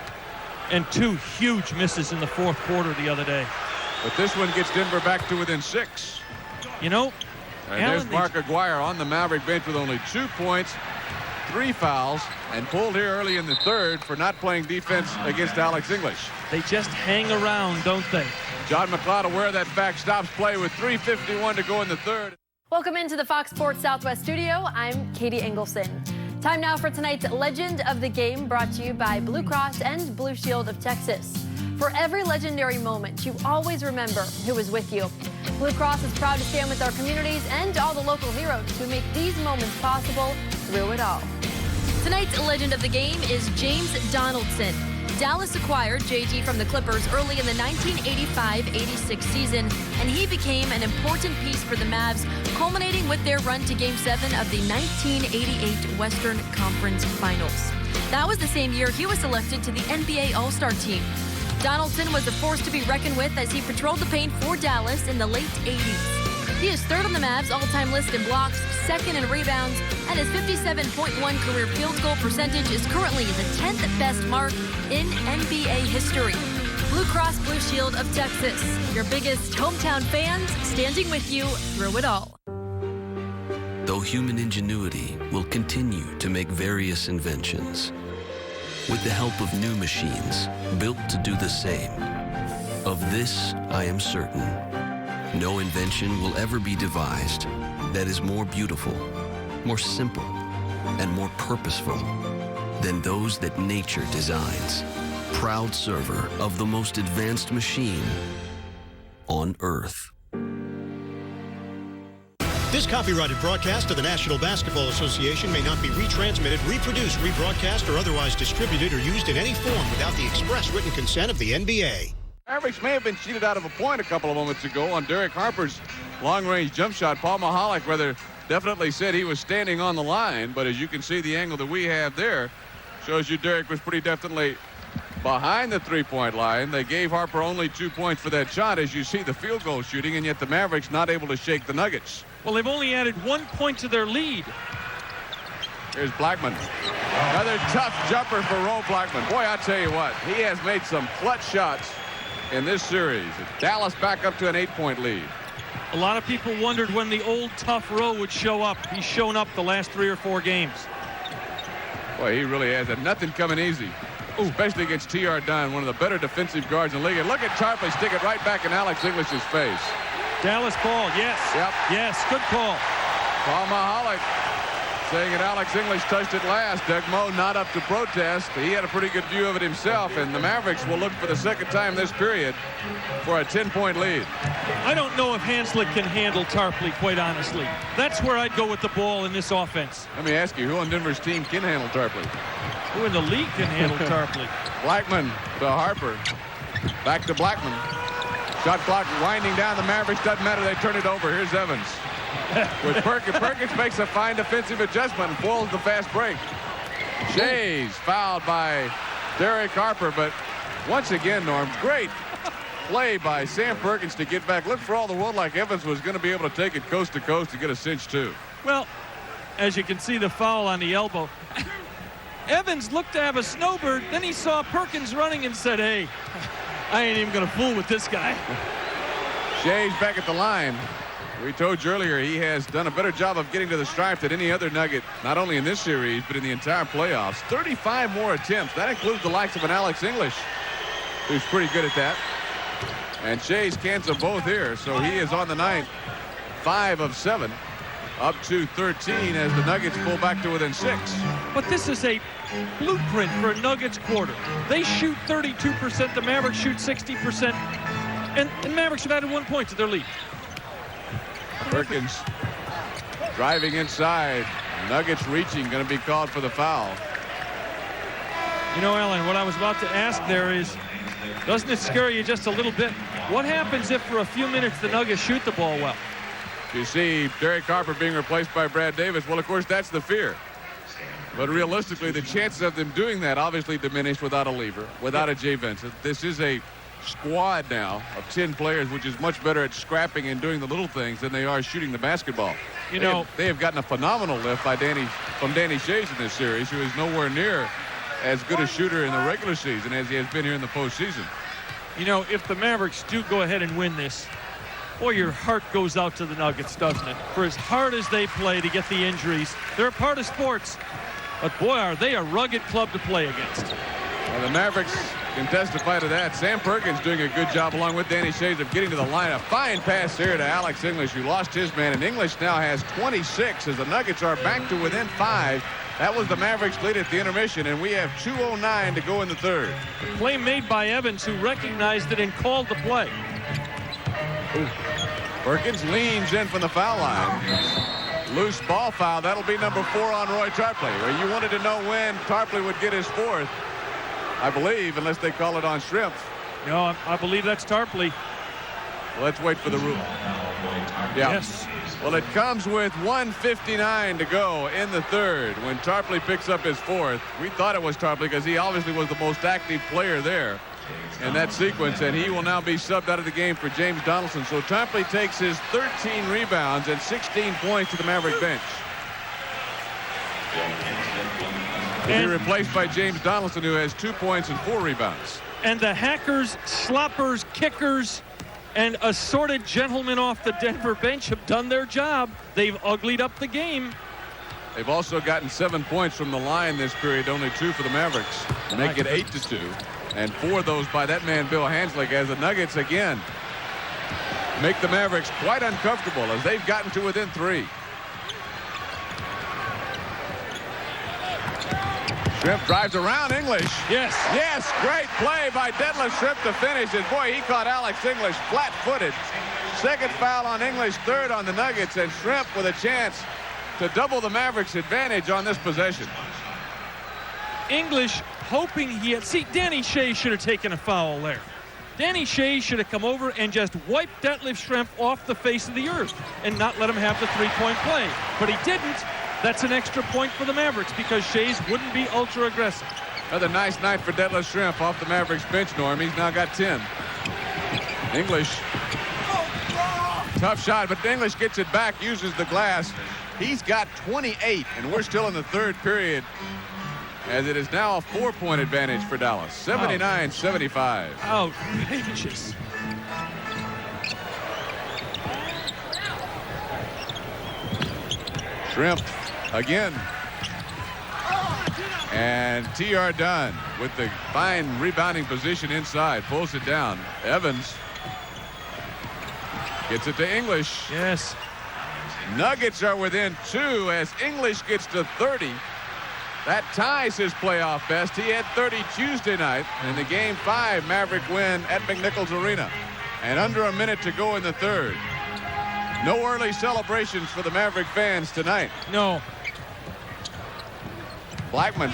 And 2 huge misses in the fourth quarter the other day. But this one gets Denver back to within 6. You know, and there's Mark Aguirre on the Maverick bench with only 2 points, 3 fouls, and pulled here early in the third for not playing defense against Alex English. They just hang around, don't they? John McLeod, aware of that fact, stops play with 3:51 to go in the third. Welcome into the Fox Sports Southwest studio. I'm Katie Engelson. Time now for tonight's Legend of the Game, brought to you by Blue Cross and Blue Shield of Texas. For every legendary moment, you always remember who is with you. Blue Cross is proud to stand with our communities and all the local heroes who make these moments possible through it all. Tonight's Legend of the Game is James Donaldson. Dallas acquired JD from the Clippers early in the 1985-86 season, and he became an important piece for the Mavs, culminating with their run to Game 7 of the 1988 Western Conference Finals. That was the same year he was selected to the NBA All-Star team. Donaldson was a force to be reckoned with as he patrolled the paint for Dallas in the late 80s. He is third on the Mavs all-time list in blocks, second in rebounds, and his 57.1 career field goal percentage is currently the 10th best mark in NBA history. Blue Cross Blue Shield of Texas, your biggest hometown fans, standing with you through it all. Though human ingenuity will continue to make various inventions, with the help of new machines built to do the same, of this I am certain. No invention will ever be devised that is more beautiful, more simple, and more purposeful than those that nature designs. Proud server of the most advanced machine on Earth. This copyrighted broadcast of the National Basketball Association may not be retransmitted, reproduced, rebroadcast, or otherwise distributed or used in any form without the express written consent of the NBA. Mavericks may have been cheated out of a point a couple of moments ago on Derek Harper's long-range jump shot. Paul Mahalik rather definitely said he was standing on the line, but as you can see, the angle that we have there shows you Derek was pretty definitely behind the three-point line. They gave Harper only 2 points for that shot, as you see the field goal shooting, and yet the Mavericks not able to shake the Nuggets. Well, they've only added 1 point to their lead. Here's Blackman. Another tough jumper for Ro Blackman. Boy, I tell you what, he has made some clutch shots in this series. Dallas back up to an 8-point lead. A lot of people wondered when the old tough Ro would show up. He's shown up the last 3 or 4 games. Boy, he really has. And nothing coming easy. Especially against T.R. Dunn, one of the better defensive guards in the league. And look at Tarpley stick it right back in Alex English's face. Dallas ball, yes. Yep. Yes, good call. Paul Mahalik saying that Alex English touched it last. Doug Moe not up to protest. He had a pretty good view of it himself, and the Mavericks will look for the second time this period for a 10-point lead. I don't know if Hanslick can handle Tarpley, quite honestly. That's where I'd go with the ball in this offense. Let me ask you, who on Denver's team can handle Tarpley? Who in the league can handle Tarpley? Blackman to Harper. Back to Blackman. Shot clock winding down. The Mavericks, doesn't matter. They turn it over. Here's Evans. With Perkins. Perkins makes a fine defensive adjustment and foils the fast break. Shays fouled by Derek Harper, but once again, Norm, great play by Sam Perkins to get back. Looked for all the world like Evans was going to be able to take it coast to coast to get a cinch too. Well, as you can see, the foul on the elbow. Evans looked to have a snowbird, then he saw Perkins running and said, hey, I ain't even going to fool with this guy. Shays back at the line. We told you earlier he has done a better job of getting to the stripe than any other Nugget, not only in this series, but in the entire playoffs. 35 more attempts. That includes the likes of an Alex English, who's pretty good at that. And Shays cans them both here, so he is on the night 5 of 7, up to 13 as the Nuggets pull back to within 6. But this is a blueprint for a Nuggets quarter. They shoot 32%, the Mavericks shoot 60%, and the Mavericks have added 1 point to their lead. Perkins driving inside. Nuggets reaching, going to be called for the foul. You know, Alan, what I was about to ask there is, doesn't it scare you just a little bit? What happens if for a few minutes the Nuggets shoot the ball well? You see Derek Harper being replaced by Brad Davis. Well, of course, that's the fear. But realistically, the chances of them doing that obviously diminished without a Lever, without a Jay Vincent. This is a squad now of 10 players, which is much better at scrapping and doing the little things than they are shooting the basketball. You know, they have gotten a phenomenal lift from Danny Shays in this series, who is nowhere near as good a shooter in the regular season as he has been here in the postseason. You know, if the Mavericks do go ahead and win this, boy, your heart goes out to the Nuggets, doesn't it? For as hard as they play to get the injuries, they're a part of sports. But boy, are they a rugged club to play against. Well, the Mavericks can testify to that. Sam Perkins doing a good job along with Danny Shays of getting to the line. A fine pass here to Alex English, who lost his man. And English now has 26 as the Nuggets are back to within 5. That was the Mavericks' lead at the intermission, and we have 2:09 to go in the third. A play made by Evans, who recognized it and called the play. Ooh. Perkins leans in from the foul line. Loose ball foul. That'll be number 4 on Roy Tarpley. Well, you wanted to know when Tarpley would get his 4th, I believe, unless they call it on Shrimp. No, I believe that's Tarpley. Well, let's wait for the rule. Yeah. Yes. Well, it comes with 1:59 to go in the third when Tarpley picks up his 4th. We thought it was Tarpley because he obviously was the most active player there. in that sequence, and he will now be subbed out of the game for James Donaldson. So Templey takes his 13 rebounds and 16 points to the Maverick bench. He'll be replaced by James Donaldson, who has 2 points and 4 rebounds. And the hackers, sloppers, kickers, and assorted gentlemen off the Denver bench have done their job. They've uglied up the game. They've also gotten 7 points from the line this period, only 2 for the Mavericks. Make it 8-2. And 4 of those by that man, Bill Hanslick, as the Nuggets again make the Mavericks quite uncomfortable as they've gotten to within 3. Shrimp drives around English. Yes. Yes, great play by Detlef Shrimp to finish it. Boy, he caught Alex English flat-footed. Second foul on English, third on the Nuggets, and Shrimp with a chance to double the Mavericks' advantage on this possession. English hoping he had... See, Danny Shea should have taken a foul there. Danny Shea should have come over and just wiped Detlef Shrimp off the face of the earth and not let him have the three-point play. But he didn't. That's an extra point for the Mavericks because Shays wouldn't be ultra-aggressive. Another nice night for Detlef Shrimp off the Mavericks bench, Norm. He's now got 10. English. Tough shot, but English gets it back, uses the glass. He's got 28, and we're still in the third period, as it is now a 4-point advantage for Dallas. 79-75. Outrageous. Shrimp again. And T.R. Dunn with the fine rebounding position inside. Pulls it down. Evans gets it to English. Yes. Nuggets are within 2 as English gets to 30. That ties his playoff best. He had 30 Tuesday night. In the Game 5 Maverick win at McNichols Arena. And under a minute to go in the third. No early celebrations for the Maverick fans tonight. No. Blackman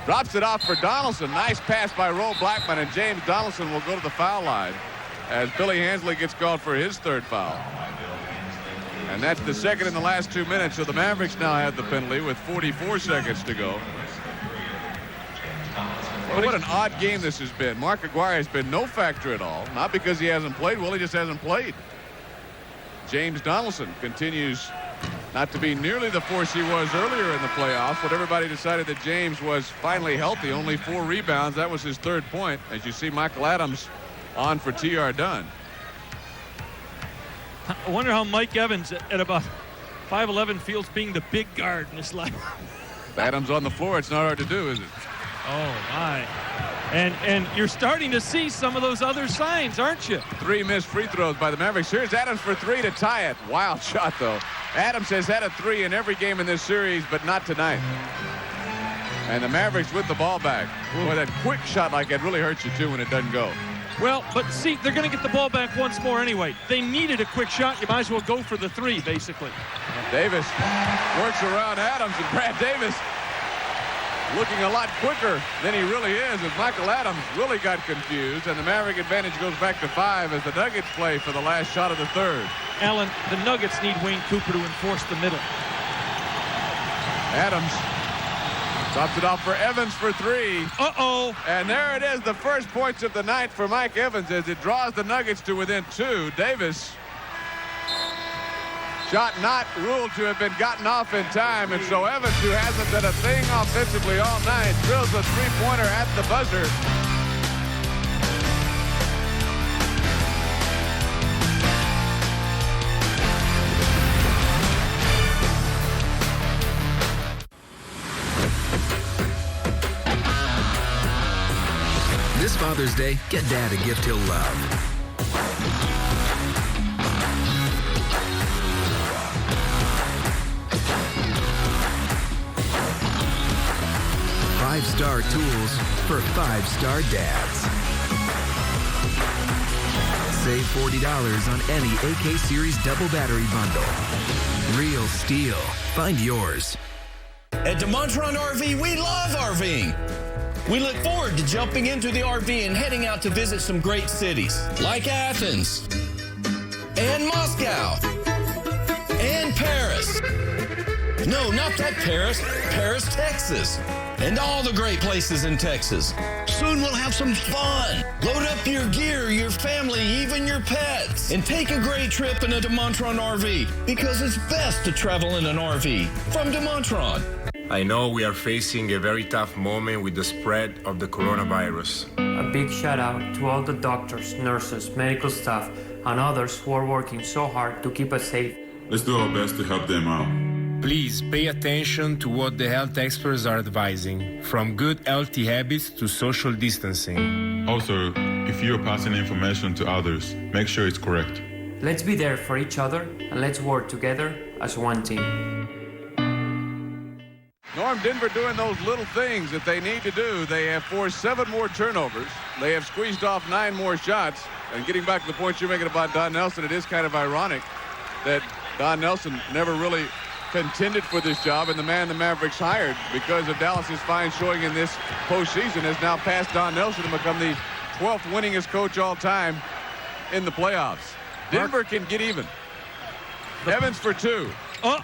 drops it off for Donaldson. Nice pass by Roe Blackman, and James Donaldson will go to the foul line as Billy Hansley gets called for his third foul. And that's the second in the last 2 minutes, so the Mavericks now have the penalty with 44 seconds to go. Well, what an odd game this has been. Mark Aguirre has been no factor at all. Not because he hasn't played well, he just hasn't played. James Donaldson continues not to be nearly the force he was earlier in the playoffs, but everybody decided that James was finally healthy. Only 4 rebounds. That was his third point. As you see, Michael Adams on for T.R. Dunn. I wonder how Mike Evans at about 5'11" feels being the big guard in this lineup. Adams on the floor. It's not hard to do, is it? Oh, my. And you're starting to see some of those other signs, aren't you? 3 missed free throws by the Mavericks. Here's Adams for 3 to tie it. Wild shot, though. Adams has had a 3 in every game in this series, but not tonight. And the Mavericks with the ball back. Boy, that quick shot like that really hurts you, too, when it doesn't go. Well, but see, they're going to get the ball back once more anyway. They needed a quick shot. You might as well go for the 3, basically. Davis works around Adams, and Brad Davis looking a lot quicker than he really is, as Michael Adams really got confused, and the Maverick advantage goes back to 5 as the Nuggets play for the last shot of the third. Allen, the Nuggets need Wayne Cooper to enforce the middle. Adams drops it off for Evans for 3. Uh-oh. And there it is, the first points of the night for Mike Evans as it draws the Nuggets to within 2. Davis. Shot not ruled to have been gotten off in time, and so Evans, who hasn't done a thing offensively all night, drills a three-pointer at the buzzer. This Father's Day, get Dad a gift he'll love. Five-star tools for 5-star dads. Save $40 on any AK Series double battery bundle. Real steel. Find yours. At DeMontron RV, we love RVing. We look forward to jumping into the RV and heading out to visit some great cities like Athens and Moscow and Paris. No, not that Paris. Paris, Texas. And all the great places in Texas. Soon we'll have some fun. Load up your gear, your family, even your pets, and take a great trip in a DeMontron RV, because it's best to travel in an RV. From DeMontron. I know we are facing a very tough moment with the spread of the coronavirus. A big shout out to all the doctors, nurses, medical staff, and others who are working so hard to keep us safe. Let's do our best to help them out. Please pay attention to what the health experts are advising, from good healthy habits to social distancing. Also, if you're passing information to others, make sure it's correct. Let's be there for each other, and let's work together as one team. Norm, Denver doing those little things that they need to do. They have forced 7 more turnovers. They have squeezed off 9 more shots. And getting back to the point you're making about Don Nelson, it is kind of ironic that Don Nelson never really contended for this job, and the man the Mavericks hired because of Dallas's fine showing in this postseason has now passed Don Nelson to become the 12th winningest coach all time in the playoffs. Denver can get even. Evans for 2. Oh,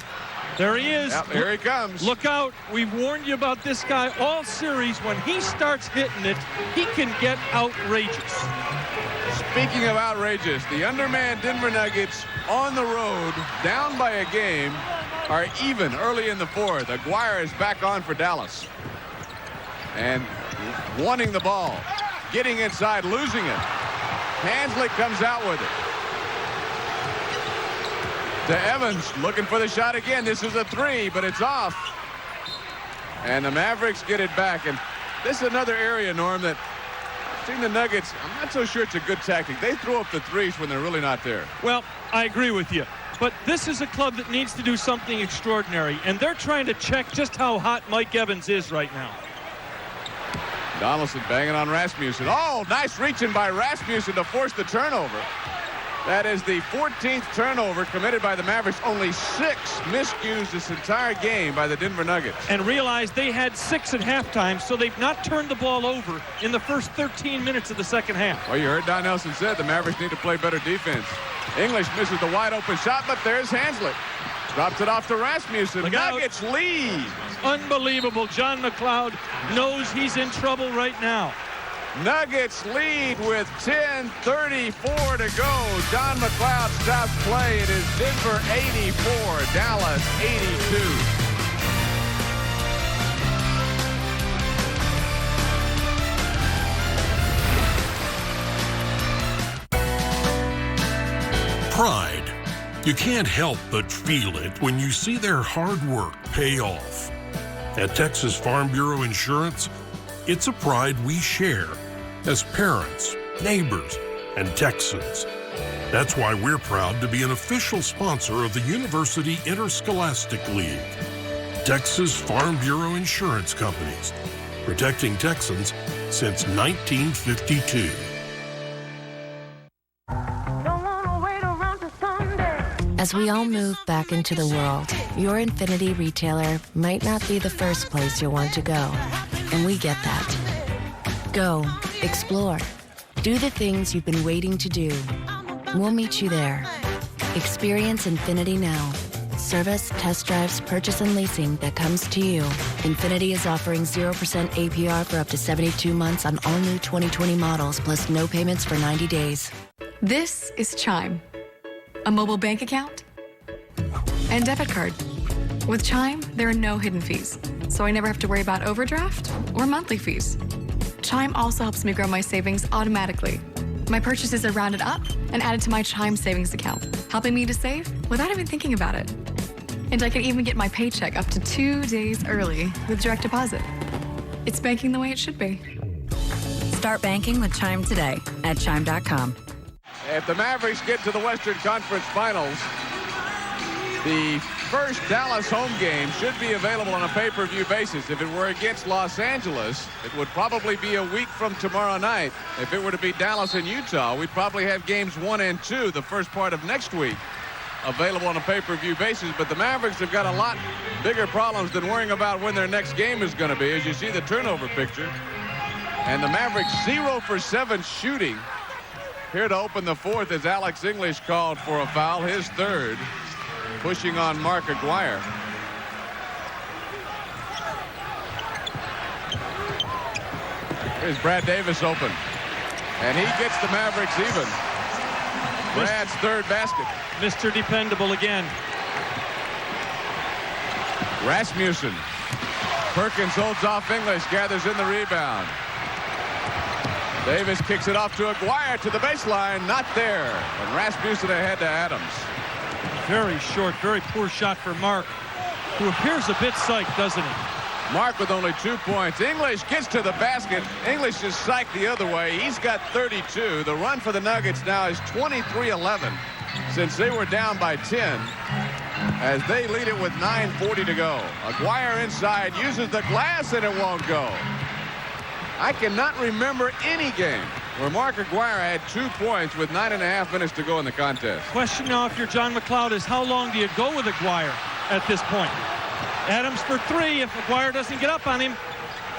there he is. Yep, here he comes. Look out. We've warned you about this guy all series. When he starts hitting it, he can get outrageous. Speaking of outrageous, the undermanned Denver Nuggets on the road, down by a game, are even early in the 4th. Aguirre is back on for Dallas. And wanting the ball. Getting inside, losing it. Hanslick comes out with it. To Evans, looking for the shot again. This is a 3, but it's off. And the Mavericks get it back. And this is another area, Norm, that I've seen the Nuggets, I'm not so sure it's a good tactic. They throw up the threes when they're really not there. Well, I agree with you. But this is a club that needs to do something extraordinary, and they're trying to check just how hot Mike Evans is right now. Donaldson banging on Rasmussen. Oh, nice reaching by Rasmussen to force the turnover. That is the 14th turnover committed by the Mavericks. Only 6 miscues this entire game by the Denver Nuggets. And realize they had 6 at halftime, so they've not turned the ball over in the first 13 minutes of the second half. Well, you heard Don Nelson said the Mavericks need to play better defense. English misses the wide open shot, but there's Hanslick. Drops it off to Rasmussen. Look Nuggets out. lead. Unbelievable. John McLeod knows he's in trouble right now. Nuggets lead with 10:34 to go. John McLeod stops play. It is Denver 84, Dallas 82. Pride. You can't help but feel it when you see their hard work pay off. At Texas Farm Bureau Insurance, it's a pride we share as parents, neighbors, and Texans. That's why we're proud to be an official sponsor of the University Interscholastic League. Texas Farm Bureau Insurance Companies, protecting Texans since 1952. As we all move back into the world, your Infinity retailer might not be the first place you'll want to go, and we get that. Go, explore, do the things you've been waiting to do. We'll meet you there. Experience Infinity now. Service, test drives, purchase, and leasing that comes to you. Infinity is offering 0% APR for up to 72 months on all new 2020 models, plus no payments for 90 days. This is Chime. A mobile bank account and debit card. With Chime, there are no hidden fees, so I never have to worry about overdraft or monthly fees. Chime also helps me grow my savings automatically. My purchases are rounded up and added to my Chime savings account, helping me to save without even thinking about it. And I can even get my paycheck up to 2 days early with direct deposit. It's banking the way it should be. Start banking with Chime today at Chime.com. If the Mavericks get to the Western Conference Finals, the first Dallas home game should be available on a pay-per-view basis. If it were against Los Angeles, it would probably be a week from tomorrow night. If it were to be Dallas and Utah, we'd probably have games 1 and 2 the first part of next week available on a pay-per-view basis. But the Mavericks have got a lot bigger problems than worrying about when their next game is going to be, as you see the turnover picture. And the Mavericks 0 for 7 shooting. Here to open the 4th is Alex English called for a foul, his 3rd, pushing on Mark Aguirre. Here's Brad Davis open. And he gets the Mavericks even. Brad's third basket. Mr. Dependable again. Rasmussen. Perkins holds off English, gathers in the rebound. Davis kicks it off to Aguirre to the baseline, not there. And Rasmussen ahead to Adams. Very short, very poor shot for Mark, who appears a bit psyched, doesn't he? Mark with only 2 points. English gets to the basket. English is psyched the other way. He's got 32. The run for the Nuggets now is 23-11 since they were down by 10 as they lead it with 9:40 to go. Aguirre inside uses the glass and it won't go. I cannot remember any game where Mark Aguirre had 2 points with 9.5 minutes to go in the contest. Question now, if you're John McLeod, is how long do you go with Aguirre at this point? Adams for 3 if Aguirre doesn't get up on him.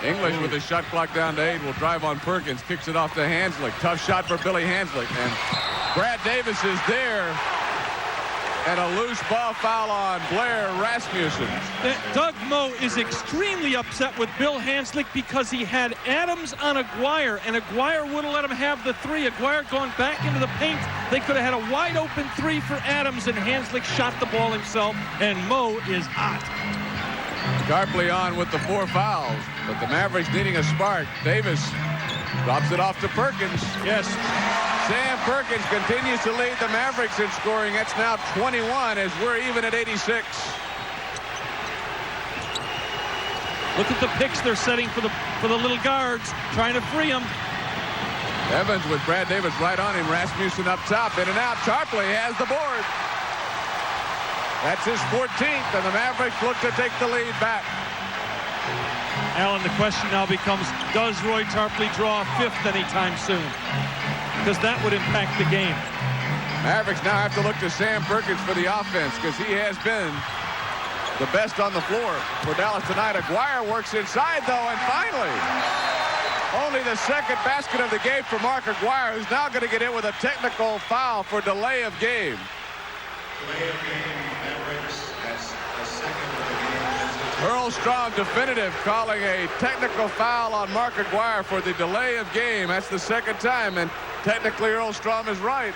English with the shot clock down to 8 will drive on Perkins, kicks it off to Hanslick. Tough shot for Billy Hanslick, and Brad Davis is there. And a loose ball foul on Blair Rasmussen. Doug Moe is extremely upset with Bill Hanslick because he had Adams on Aguirre, and Aguirre wouldn't let him have the 3. Aguirre going back into the paint. They could have had a wide open 3 for Adams, and Hanslick shot the ball himself, and Moe is hot. Tarpley on with the 4 fouls, but the Mavericks needing a spark. Davis drops it off to Perkins. Yes. Sam Perkins continues to lead the Mavericks in scoring. It's now 21 as we're even at 86. Look at the picks they're setting for the little guards, trying to free them. Evans with Brad Davis right on him. Rasmussen up top, in and out. Tarpley has the board. That's his 14th, and the Mavericks look to take the lead back. Alan, the question now becomes, does Roy Tarpley draw a 5th anytime soon? Because that would impact the game. Mavericks now have to look to Sam Perkins for the offense because he has been the best on the floor for Dallas tonight. Aguirre works inside, though, and finally, only the second basket of the game for Mark Aguirre, who's now going to get in with a technical foul for delay of game. Delay of game, Mavericks. That's the second of the game. Earl Strom definitive calling a technical foul on Mark Aguirre for the delay of game. That's the second time, and technically Earl Strom is right.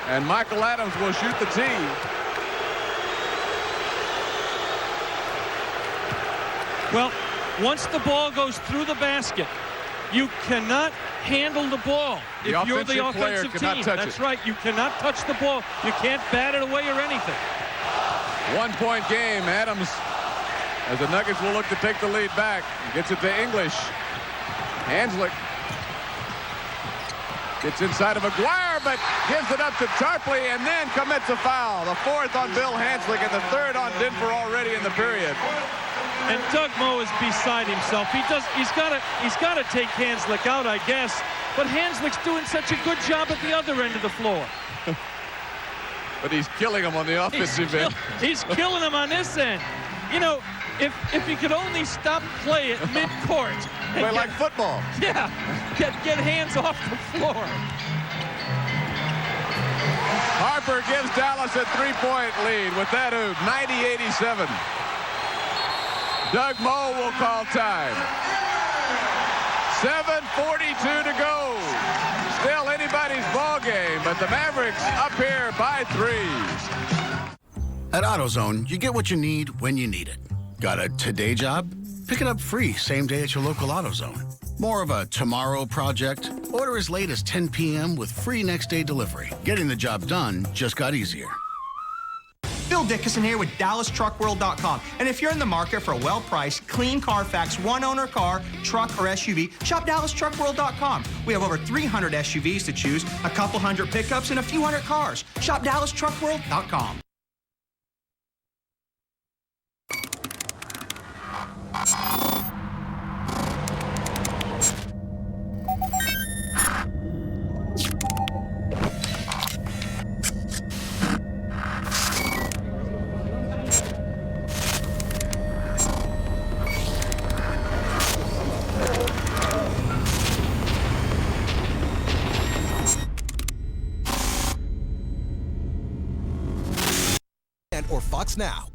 And Michael Adams will shoot the tee. Well, once the ball goes through the basket, you cannot handle the ball if you're the offensive team. That's right. You cannot touch the ball. You can't bat it away or anything. 1 point game. Adams, as the Nuggets will look to take the lead back. Gets it to English. Hanslick gets inside of Aguirre, but gives it up to Tarpley and then commits a foul. The 4th on Bill Hanslick and the 3rd on Denver already in the period. And Doug Moe is beside himself. He's got to take Hanslick out, I guess. But Hanslick's doing such a good job at the other end of the floor. But he's killing him on the offensive end. He's killing him on this end. You know, if he could only stop play at mid-court. Play like football. Yeah, get hands off the floor. Harper gives Dallas a 3-point lead with that hoop, 90-87. Doug Moe will call time. 7:42 to go. Still anybody's ball game, but the Mavericks up here by 3. At AutoZone, you get what you need when you need it. Got a today job? Pick it up free same day at your local AutoZone. More of a tomorrow project? Order as late as 10 p.m. with free next day delivery. Getting the job done just got easier. Bill Dickinson here with DallasTruckWorld.com. And if you're in the market for a well-priced, clean Carfax, one-owner car, truck, or SUV, shop DallasTruckWorld.com. We have over 300 SUVs to choose, a couple hundred pickups, and a few hundred cars. Shop DallasTruckWorld.com. Or Fox Now.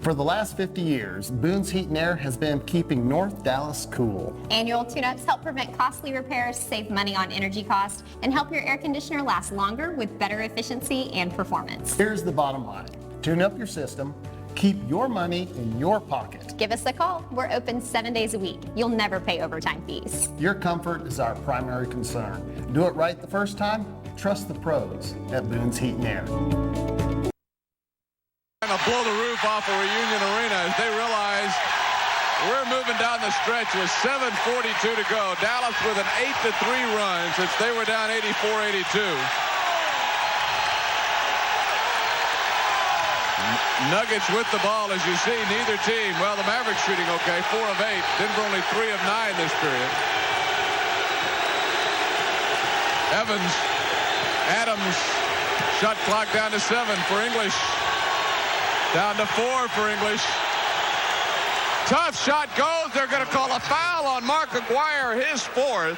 For the last 50 years, Boone's Heat and Air has been keeping North Dallas cool. Annual tune-ups help prevent costly repairs, save money on energy costs, and help your air conditioner last longer with better efficiency and performance. Here's the bottom line. Tune up your system. Keep your money in your pocket. Give us a call. We're open 7 days a week. You'll never pay overtime fees. Your comfort is our primary concern. Do it right the first time. Trust the pros at Boone's Heat and Air. Trying to blow the roof off of Reunion Arena as they realize we're moving down the stretch with 7:42 to go. Dallas with an 8-3 run since they were down 84-82. Nuggets with the ball, as you see. Neither team. Well, the Mavericks shooting okay. 4 of 8. Denver only 3 of 9 this period. Evans. Adams. Shot clock down to 7 for English. Down to 4 for English. Tough shot goes. They're going to call a foul on Mark Aguirre, his 4th.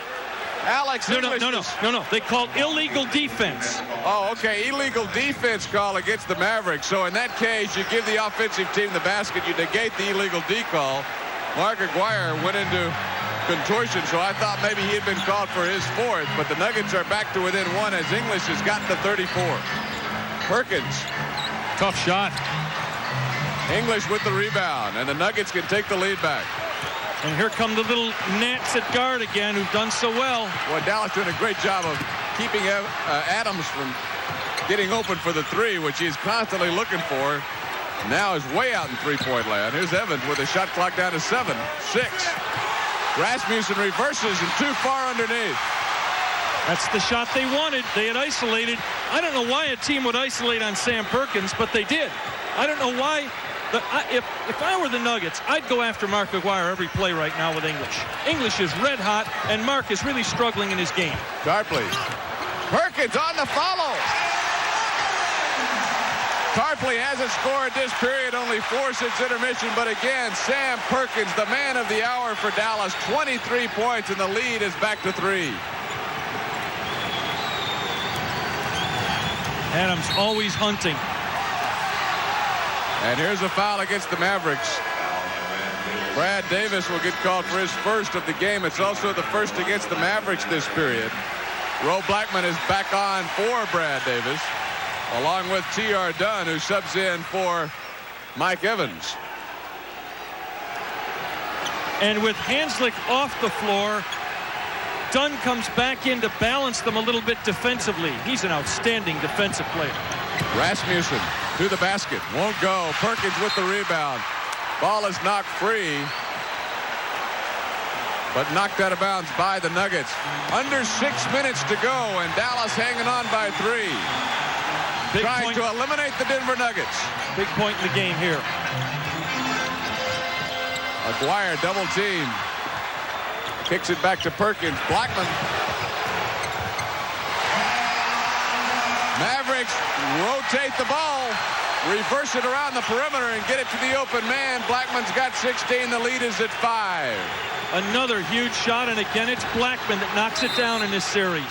Alex English. No. They called illegal defense. Oh, okay. Illegal defense call against the Mavericks. So in that case, you give the offensive team the basket. You negate the illegal D call. Mark Aguirre went into contortion, so I thought maybe he had been called for his 4th. But the Nuggets are back to within 1 as English has gotten to 34. Perkins. Tough shot. English with the rebound, and the Nuggets can take the lead back. And here come the little Nats at guard again, who've done so well. Well, Dallas doing a great job of keeping Adams from getting open for the 3, which he's constantly looking for. Now is way out in three-point land. Here's Evans with a shot clock down to 7, 6. Rasmussen reverses and too far underneath. That's the shot they wanted. They had isolated. I don't know why a team would isolate on Sam Perkins, but they did. I don't know why. If I were the Nuggets, I'd go after Mark Aguirre every play right now with English. English is red hot, and Mark is really struggling in his game. Tarpley. Perkins on the follow. Tarpley hasn't scored this period, only 4 since intermission, but again, Sam Perkins, the man of the hour for Dallas, 23 points, and the lead is back to 3. Adams always hunting. And here's a foul against the Mavericks. Brad Davis will get called for his 1st of the game. It's also the 1st against the Mavericks this period. Ro Blackman is back on for Brad Davis, along with T.R. Dunn, who subs in for Mike Evans. And with Hanslick off the floor, Dunn comes back in to balance them a little bit defensively. He's an outstanding defensive player. Rasmussen to the basket. Won't go. Perkins with the rebound. Ball is knocked free, but knocked out of bounds by the Nuggets. Under 6 minutes to go, and Dallas hanging on by 3. Trying to eliminate the Denver Nuggets. Big point in the game here. Aguirre double team. Kicks it back to Perkins. Blackman. Mavericks rotate the ball, reverse it around the perimeter, and get it to the open man. Blackman's got 16. The lead is at 5. Another huge shot, and again, it's Blackman that knocks it down in this series.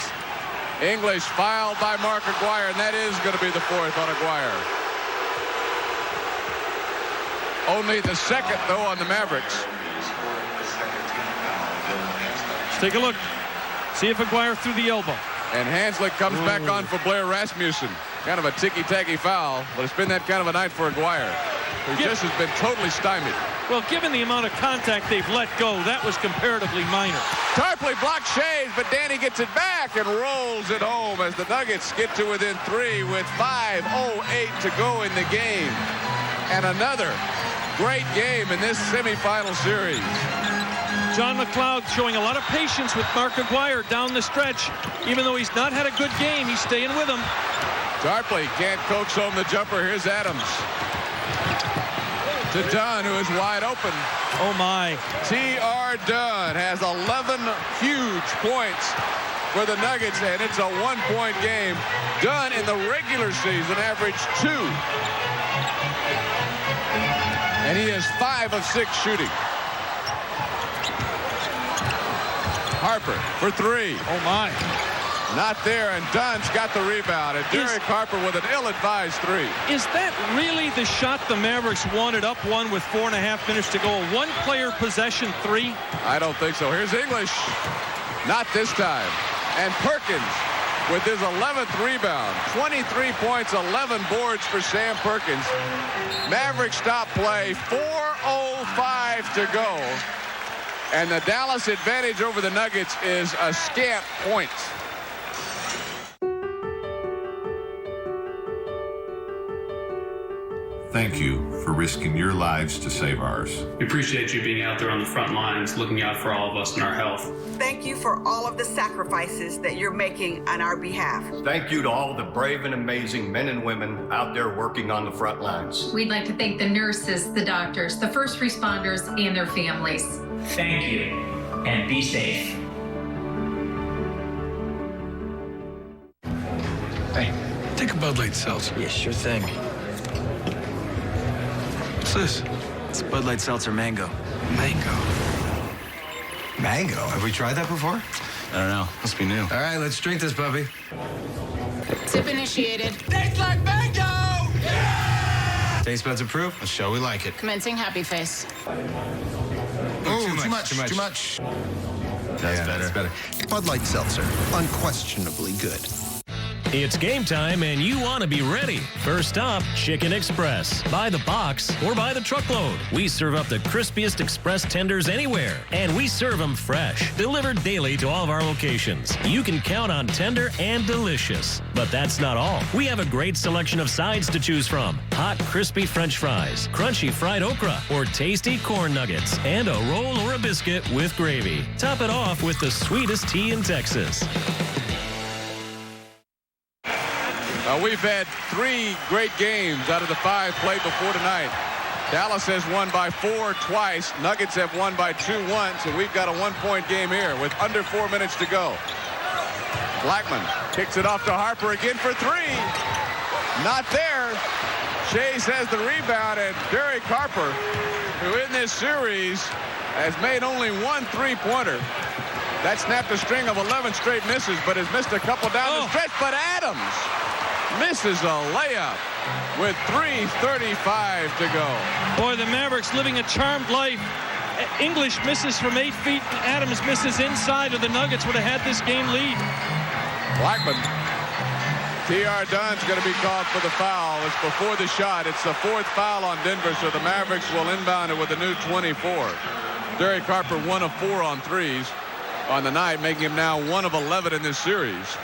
English fouled by Mark Aguirre, and that is going to be the 4th on Aguirre. Only the 2nd, though, on the Mavericks. Let's take a look. See if Aguirre threw the elbow. And Hanslick comes back on for Blair Rasmussen. Kind of a ticky-tacky foul, but it's been that kind of a night for Aguirre, who just has been totally stymied. Well, given the amount of contact they've let go, that was comparatively minor. Tarpley blocks Shays, but Danny gets it back and rolls it home as the Nuggets get to within 3 with 5:08 to go in the game. And another great game in this semifinal series. John McLeod showing a lot of patience with Mark Aguirre down the stretch. Even though he's not had a good game, he's staying with him. Tarpley can't coax home the jumper. Here's Adams. To Dunn, who is wide open. Oh, my. T.R. Dunn has 11 huge points for the Nuggets, and it's a 1-point game. Dunn in the regular season averaged 2. And he is 5 of 6 shooting. Harper for 3. Oh, my. Not there, and Dunn's got the rebound. And Derek Harper with an ill-advised three. Is that really the shot the Mavericks wanted up one with 4.5 minutes to go? A one-player possession three? I don't think so. Here's English. Not this time. And Perkins with his 11th rebound. 23 points, 11 boards for Sam Perkins. Mavericks stop play. 4:05 to go. And the Dallas advantage over the Nuggets is a scant point. Thank you for risking your lives to save ours. We appreciate you being out there on the front lines, looking out for all of us and our health. Thank you for all of the sacrifices that you're making on our behalf. Thank you to all the brave and amazing men and women out there working on the front lines. We'd like to thank the nurses, the doctors, the first responders, and their families. Thank you, and be safe. Hey, take a Bud Light Seltzer. Yeah, sure thing. What's this? It's Bud Light Seltzer Mango. Mango. Mango? Have we tried that before? I don't know. Must be new. All right, let's drink this, puppy. Tip initiated. Tastes like mango! Yeah! Taste buds approved. Let's show we like it. Commencing happy face. Oh, too much. That's better. Bud Light Seltzer. Unquestionably good. It's game time and you want to be ready. First stop, Chicken Express. Buy the box or buy the truckload. We serve up the crispiest express tenders anywhere, and we serve them fresh, delivered daily to all of our locations. You can count on tender and delicious. But that's not all. We have a great selection of sides to choose from. Hot, crispy French fries, crunchy fried okra, or tasty corn nuggets, and a roll or a biscuit with gravy. Top it off with the sweetest tea in Texas. We've had 3 great games out of the 5 played before tonight. Dallas has won by 4 twice. Nuggets have won by 2 once, and we've got a 1-point game here with under 4 minutes to go. Blackman kicks it off to Harper again for 3. Not there. Chase has the rebound, and Derek Harper, who in this series has made only 1 3-pointer. That snapped a string of 11 straight misses, but has missed a couple down the stretch. But Adams misses a layup with 3:35 to go. Boy, the Mavericks living a charmed life. English misses from 8 feet. Adams misses inside, or the Nuggets would have had this game lead. Blackman. T.R. Dunn's going to be called for the foul. It's before the shot. It's the 4th foul on Denver, so the Mavericks will inbound it with a new 24. Derek Harper 1 of 4 on threes on the night, making him now 1 of 11 in this series.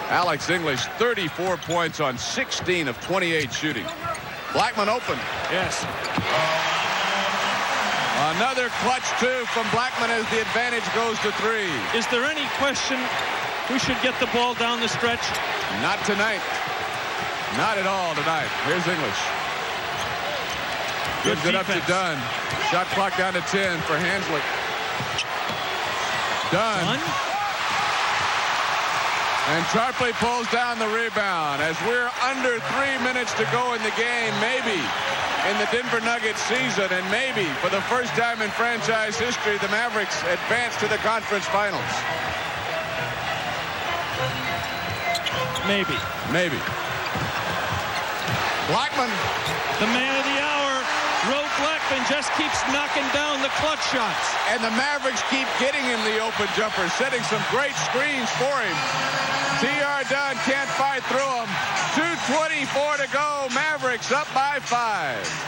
Alex English, 34 points on 16 of 28 shooting. Blackman open. Yes. Another clutch 2 from Blackman as the advantage goes to 3. Is there any question who should get the ball down the stretch? Not tonight. Not at all tonight. Here's English. Gives it up to Dunn. Shot clock down to 10 for Hanslick. Dunn. And Sharpley pulls down the rebound as we're under 3 minutes to go in the game, maybe in the Denver Nuggets season, and maybe for the first time in franchise history, the Mavericks advance to the conference finals. Maybe. Blackman. The man of the hour, Roe Blackman, just keeps knocking down the clutch shots. And the Mavericks keep getting him the open jumper, setting some great screens for him. T.R. Dunn can't fight through him. 2:24 to go. Mavericks up by 5.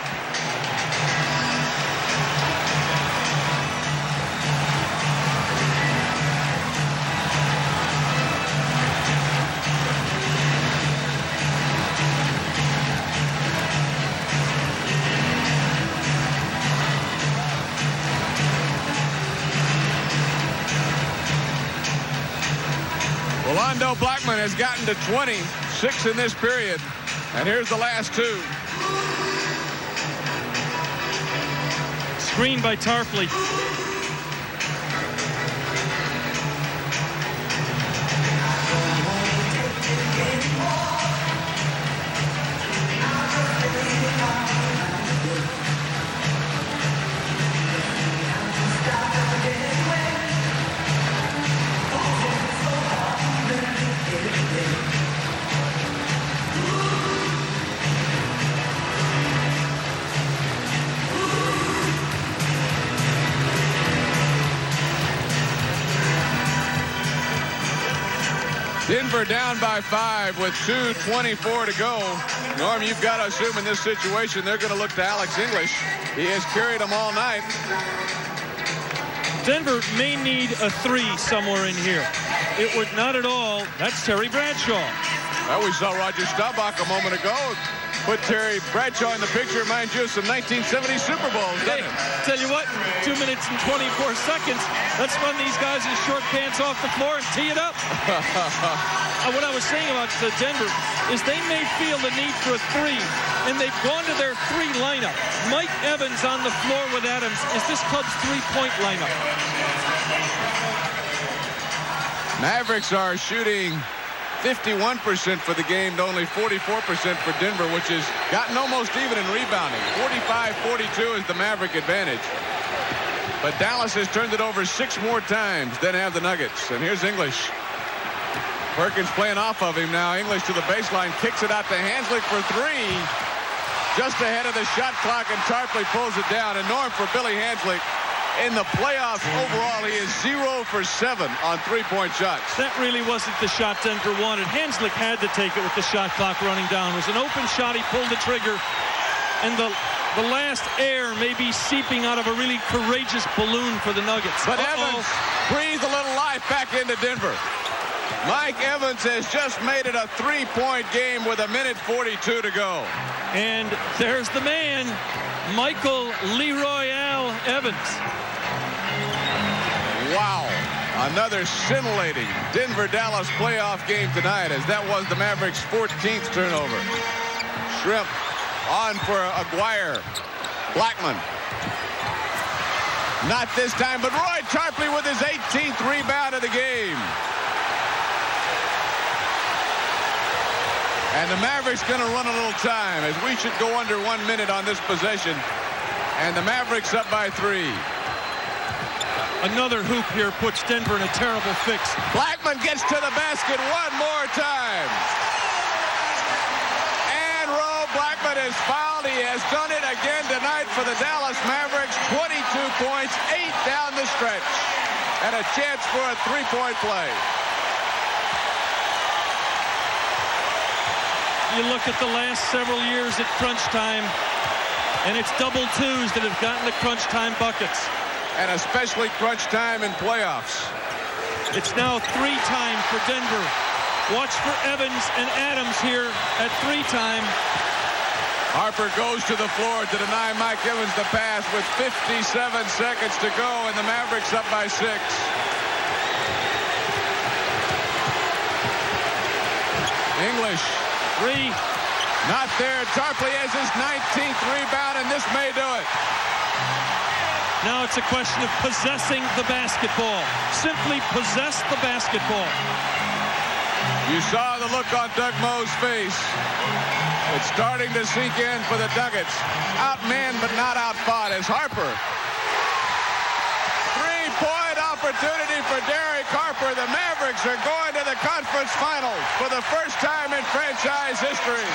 Rolando Blackman has gotten to 26 in this period. And here's the last 2. Screen by Tarpley. Denver down by 5 with 2:24 to go. Norm, you've got to assume in this situation they're going to look to Alex English. He has carried them all night. Denver may need a 3 somewhere in here. It would not at all. That's Terry Bradshaw. Well, we saw Roger Staubach a moment ago. Put Terry Bradshaw in the picture, mind you, of some 1970 Super Bowls. Hey, tell you what, 2 minutes and 24 seconds. Let's run these guys in short pants off the floor and tee it up. What I was saying about Denver is they may feel the need for a 3, and they've gone to their 3 lineup. Mike Evans on the floor with Adams is this club's 3-point lineup. Mavericks are shooting 51% for the game to only 44% for Denver, which has gotten almost even in rebounding. 45-42 is the Maverick advantage. But Dallas has turned it over 6 more times than have the Nuggets. And here's English. Perkins playing off of him now. English to the baseline, kicks it out to Hanslick for 3. Just ahead of the shot clock, and Tarpley pulls it down. And Norm, for Billy Hanslick, in the playoffs overall, he is 0 for 7 on 3-point shots. That really wasn't the shot Denver wanted. Hanslick had to take it with the shot clock running down. It was an open shot. He pulled the trigger, and the last air may be seeping out of a really courageous balloon for the Nuggets. But Evans breathed a little life back into Denver. Mike Evans has just made it a 3-point game with 1:42 to go. And there's the man, Michael Leroy Al Evans. Wow. Another scintillating Denver-Dallas playoff game tonight, as that was the Mavericks' 14th turnover. Shrimp on for Aguirre. Blackman. Not this time, but Roy Tarpley with his 18th rebound of the game. And the Mavericks going to run a little time, as we should go under 1 minute on this possession. And the Mavericks up by 3. Another hoop here puts Denver in a terrible fix. Blackman gets to the basket one more time. And Roe Blackman is fouled. He has done it again tonight for the Dallas Mavericks. 22 points, 8 down the stretch. And a chance for a 3-point play. You look at the last several years at crunch time, and it's double twos that have gotten the crunch time buckets. And especially crunch time in playoffs. It's now 3 time for Denver. Watch for Evans and Adams here at 3 time. Harper goes to the floor to deny Mike Evans the pass with 57 seconds to go, and the Mavericks up by 6. English. 3. Not there. Tarpley has his 19th rebound, and this may do it. Now it's a question of possessing the basketball. Simply possess the basketball. You saw the look on Doug Moe's face. It's starting to sink in for the Nuggets. Outmanned but not outfought as Harper. 3-point opportunity for Derek Harper. The Mavericks are going to the conference finals for the first time in franchise history.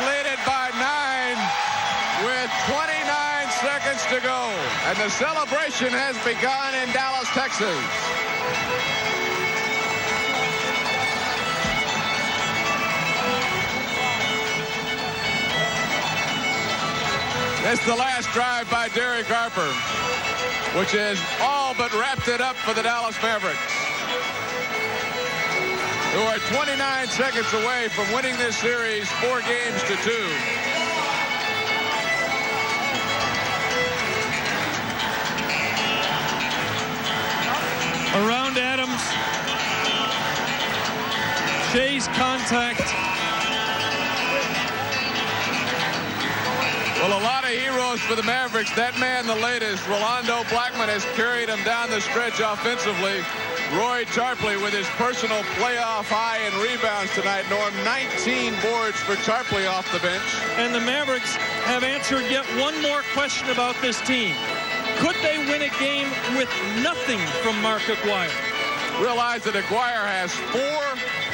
Lead it by 9 with 29 seconds to go. And the celebration has begun in Dallas, Texas. It's the last drive by Derek Harper, which has all but wrapped it up for the Dallas Mavericks, who are 29 seconds away from winning this series 4 games to 2. Around Adams. Shea's contact. Well, a lot of heroes for the Mavericks. That man, the latest, Rolando Blackman, has carried them down the stretch offensively. Roy Tarpley with his personal playoff high in rebounds tonight. Norm, 19 boards for Tarpley off the bench. And the Mavericks have answered yet one more question about this team. Could they win a game with nothing from Mark Aguirre? Realize that Aguirre has 4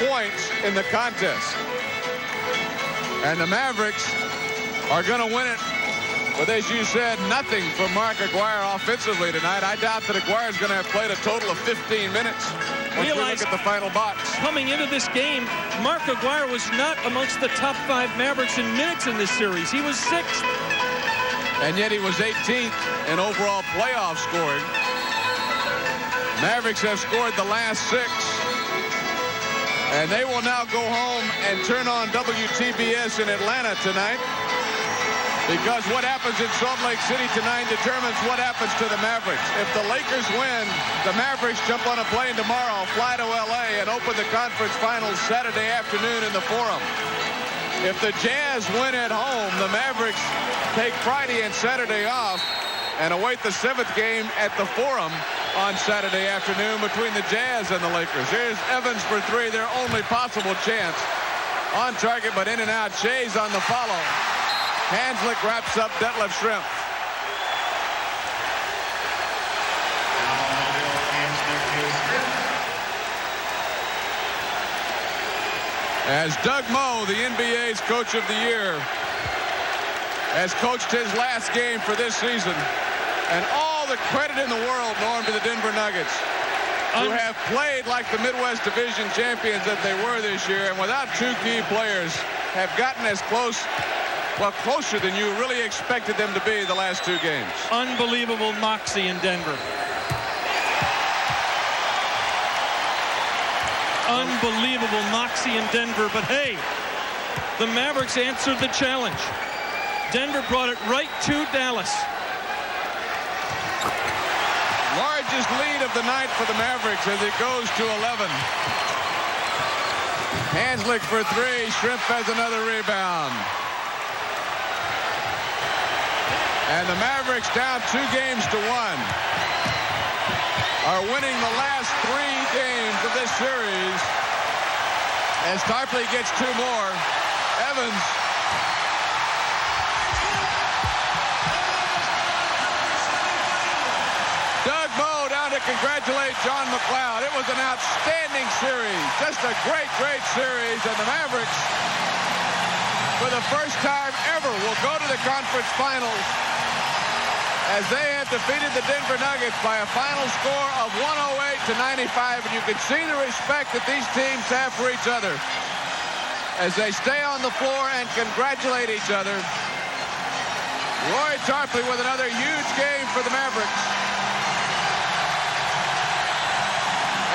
points in the contest. And the Mavericks are going to win it with, as you said, nothing from Mark Aguirre offensively tonight. I doubt that Aguirre is going to have played a total of 15 minutes once we look at the final box. Coming into this game, Mark Aguirre was not amongst the top 5 Mavericks in minutes in this series. He was 6th. And yet he was 18th in overall playoff scoring. Mavericks have scored the last 6. And they will now go home and turn on WTBS in Atlanta tonight. Because what happens in Salt Lake City tonight determines what happens to the Mavericks. If the Lakers win, the Mavericks jump on a plane tomorrow, fly to L.A., and open the conference finals Saturday afternoon in the Forum. If the Jazz win at home, the Mavericks take Friday and Saturday off and await the 7th game at the Forum on Saturday afternoon between the Jazz and the Lakers. Here's Evans for 3, their only possible chance. On target, but in and out. Shea's on the follow. Hanslick wraps up Detlef Schrempf. As Doug Moe, the NBA's Coach of the Year, has coached his last game for this season. And all the credit in the world, Norm, to the Denver Nuggets, who have played like the Midwest Division champions that they were this year, and without 2 key players, have gotten as close, well, closer than you really expected them to be the last 2 games. Unbelievable moxie in Denver. Unbelievable moxie in Denver, but hey, the Mavericks answered the challenge. Denver brought it right to Dallas. Largest lead of the night for the Mavericks as it goes to 11. Hanslick for 3. Schrempf has another rebound. And the Mavericks, down 2 games to 1, are winning the last 3 games of this series as Tarpley gets 2 more. Evans. Doug Moe down to congratulate John McLeod. It was an outstanding series. Just a great, great series. And the Mavericks, for the first time ever, will go to the conference finals as they have defeated the Denver Nuggets by a final score of 108-95. And you can see the respect that these teams have for each other as they stay on the floor and congratulate each other. Roy Tarpley with another huge game for the Mavericks.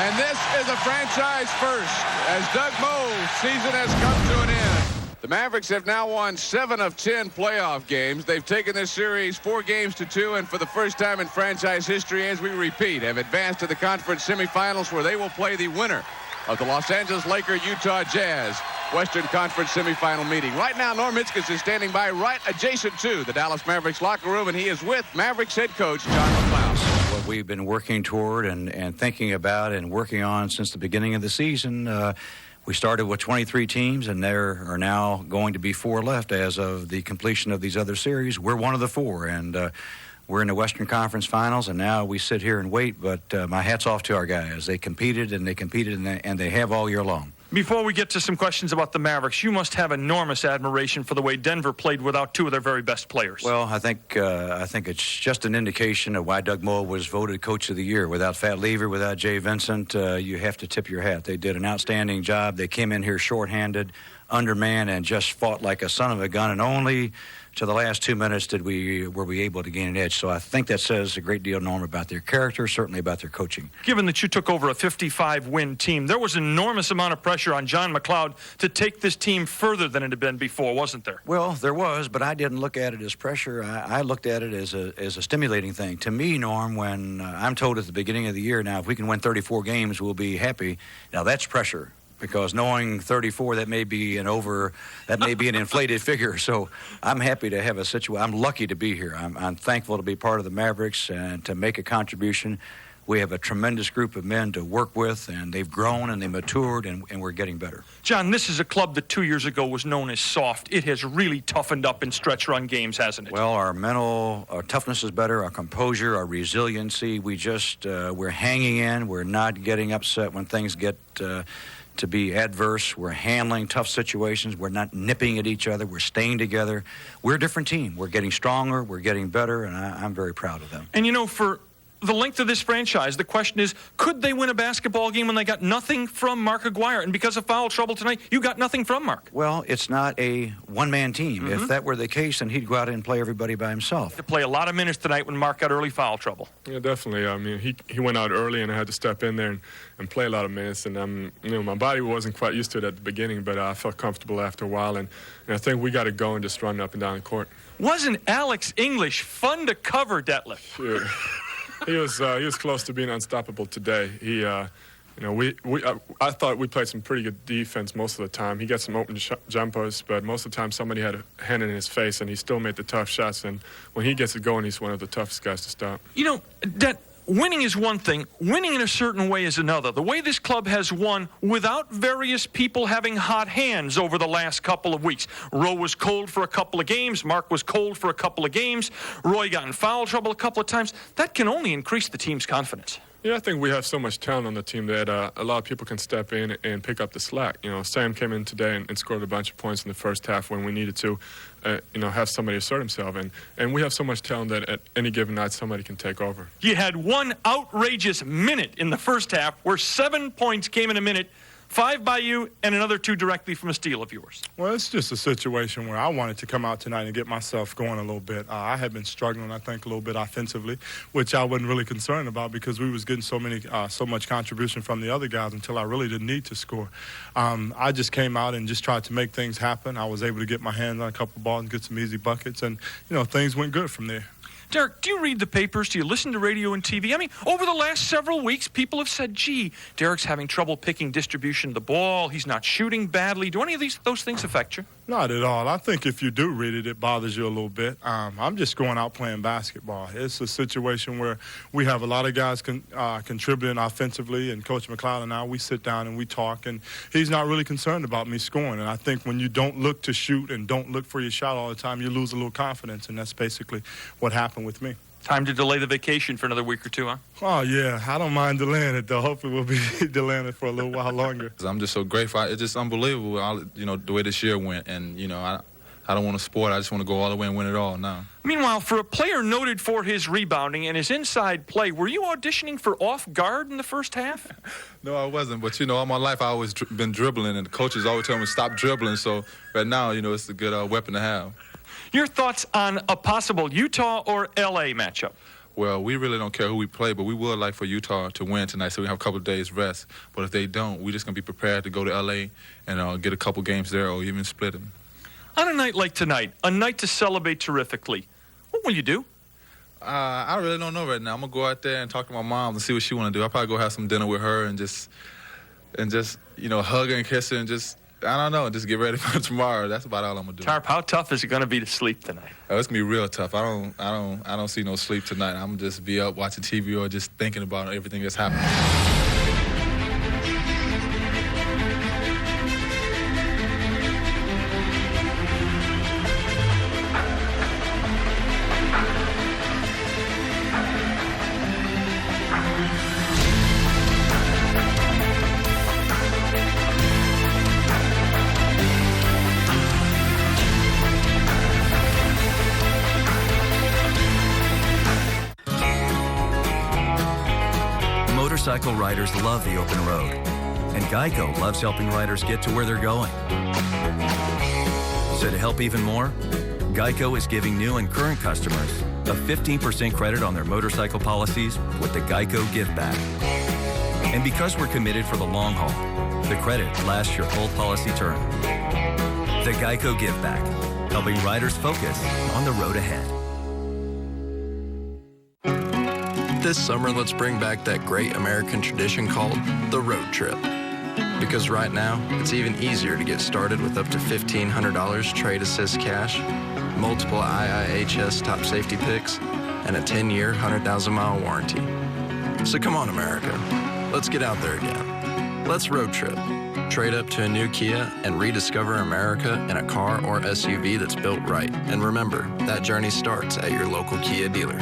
And this is a franchise first as Doug Moe's season has come to an end. The Mavericks have now won 7 of 10 playoff games. They've taken this series 4 games to 2, and for the first time in franchise history, as we repeat, have advanced to the conference semifinals where they will play the winner of the Los Angeles Lakers-Utah Jazz Western Conference semifinal meeting. Right now, Norm Hitzges is standing by right adjacent to the Dallas Mavericks locker room, and he is with Mavericks head coach John McLeod. What we've been working toward and thinking about and working on since the beginning of the season. We started with 23 teams, and there are now going to be 4 left as of the completion of these other series. We're one of the 4, and we're in the Western Conference Finals, and now we sit here and wait. But my hat's off to our guys. They competed, and they have all year long. Before we get to some questions about the Mavericks, you must have enormous admiration for the way Denver played without 2 of their very best players. Well, I think it's just an indication of why Doug Moe was voted Coach of the Year. Without Fat Lever, without Jay Vincent, you have to tip your hat. They did an outstanding job. They came in here shorthanded, undermanned, and just fought like a son of a gun. And only to the last 2 minutes were we able to gain an edge. So I think that says a great deal, Norm, about their character, certainly about their coaching. Given that you took over a 55-win team, there was an enormous amount of pressure on John McLeod to take this team further than it had been before, wasn't there? Well, there was, but I didn't look at it as pressure. I looked at it as a stimulating thing. To me, Norm, when I'm told at the beginning of the year, now, if we can win 34 games, we'll be happy. Now, that's pressure. because knowing 34, that may be an inflated figure. So I'm happy to have a situation. I'm lucky to be here. I'm thankful to be part of the Mavericks and to make a contribution. We have a tremendous group of men to work with, and they've grown and they matured, and we're getting better. John, this is a club that 2 years ago was known as soft. It has really toughened up in stretch run games, hasn't it? Well, our mental toughness is better, our composure, our resiliency. We're hanging in. We're not getting upset when things get to be adverse. We're handling tough situations. We're not nipping at each other. We're staying together. We're a different team. We're getting stronger. We're getting better, and I'm very proud of them. And you know, for the length of this franchise, the question is, could they win a basketball game when they got nothing from Mark Aguirre? And because of foul trouble tonight, you got nothing from Mark. Well, it's not a one-man team. If that were the case, then he'd go out and play everybody by himself. To play a lot of minutes tonight when Mark got early foul trouble. Yeah, definitely. I mean, he went out early, and I had to step in there and play a lot of minutes. And my body wasn't quite used to it at the beginning, but I felt comfortable after a while. And I think we got to go and just run up and down the court. Wasn't Alex English fun to cover, Detlef? Sure. He was close to being unstoppable today. I thought we played some pretty good defense most of the time. He got some open jumpers, but most of the time somebody had a hand in his face, and he still made the tough shots. And when he gets it going, he's one of the toughest guys to stop. You know, winning is one thing. Winning in a certain way is another. The way this club has won without various people having hot hands over the last couple of weeks. Rowe was cold for a couple of games. Mark was cold for a couple of games. Roy got in foul trouble a couple of times. That can only increase the team's confidence. Yeah, I think we have so much talent on the team that a lot of people can step in and pick up the slack. You know, Sam came in today and scored a bunch of points in the first half when we needed to, have somebody assert himself. And we have so much talent that at any given night somebody can take over. You had one outrageous minute in the first half where 7 points came in a minute. 5 by you, and another 2 directly from a steal of yours. Well, it's just a situation where I wanted to come out tonight and get myself going a little bit. I had been struggling, I think, a little bit offensively, which I wasn't really concerned about because we was getting so much contribution from the other guys until I really didn't need to score. I just came out and just tried to make things happen. I was able to get my hands on a couple of balls and get some easy buckets, and, things went good from there. Derek, do you read the papers? Do you listen to radio and TV? I mean, over the last several weeks, people have said, gee, Derek's having trouble picking distribution of the ball. He's not shooting badly. Do any of those things affect you? Not at all. I think if you do read it, it bothers you a little bit. I'm just going out playing basketball. It's a situation where we have a lot of guys contributing offensively, and Coach McLeod and I, we sit down and we talk, and he's not really concerned about me scoring. And I think when you don't look to shoot and don't look for your shot all the time, you lose a little confidence, and that's basically what happened with me. Time to delay the vacation for another week or two, huh? Oh, yeah. I don't mind delaying it, though. Hopefully we'll be delaying it for a little while longer. I'm just so grateful. It's just unbelievable, the way this year went. And, I don't want to sport. I just want to go all the way and win it all now. Meanwhile, for a player noted for his rebounding and his inside play, were you auditioning for off guard in the first half? No, I wasn't. But, all my life I always been dribbling, and the coaches always tell me to stop dribbling. So right now, it's a good weapon to have. Your thoughts on a possible Utah or L.A. matchup? Well, we really don't care who we play, but we would like for Utah to win tonight so we have a couple of days rest. But if they don't, we're just going to be prepared to go to L.A. and get a couple games there or even split them. On a night like tonight, a night to celebrate terrifically, what will you do? I really don't know right now. I'm going to go out there and talk to my mom and see what she want to do. I'll probably go have some dinner with her and just hug her and kiss her and just, I don't know, just get ready for tomorrow. That's about all I'm gonna do. Tarp, how tough is it gonna be to sleep tonight? Oh, it's gonna be real tough. I don't see no sleep tonight. I'm gonna just be up watching TV or just thinking about everything that's happening. Motorcycle riders love the open road, and Geico loves helping riders get to where they're going. So to help even more, Geico is giving new and current customers a 15% credit on their motorcycle policies with the Geico Give Back. And because we're committed for the long haul, the credit lasts your full policy term. The Geico Give Back, helping riders focus on the road ahead. This summer, let's bring back that great American tradition called the road trip. Because right now, it's even easier to get started with up to $1,500 trade assist cash, multiple IIHS top safety picks, and a 10-year, 100,000-mile warranty. So come on, America. Let's get out there again. Let's road trip. Trade up to a new Kia and rediscover America in a car or SUV that's built right. And remember, that journey starts at your local Kia dealer.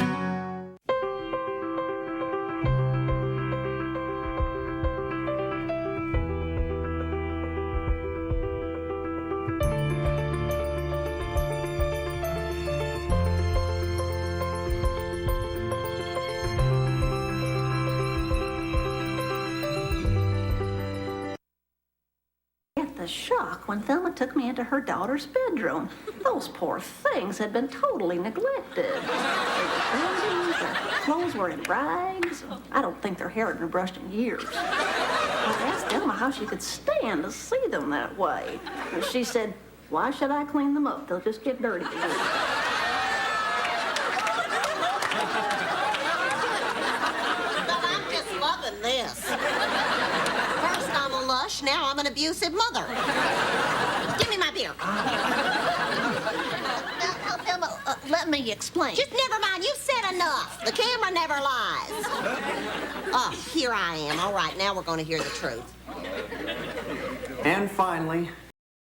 The shock when Thelma took me into her daughter's bedroom. Those poor things had been totally neglected. They were dirty, their clothes were in rags. I don't think their hair had been brushed in years. I asked Thelma how she could stand to see them that way. And she said, "Why should I clean them up? They'll just get dirty again." But I'm just loving this. First I'm a lush, now I'm an abusive mother. Give me my beer. Thelma, let me explain. Just never mind, you said enough. The camera never lies. Oh, here I am. All right, now we're going to hear the truth. And finally,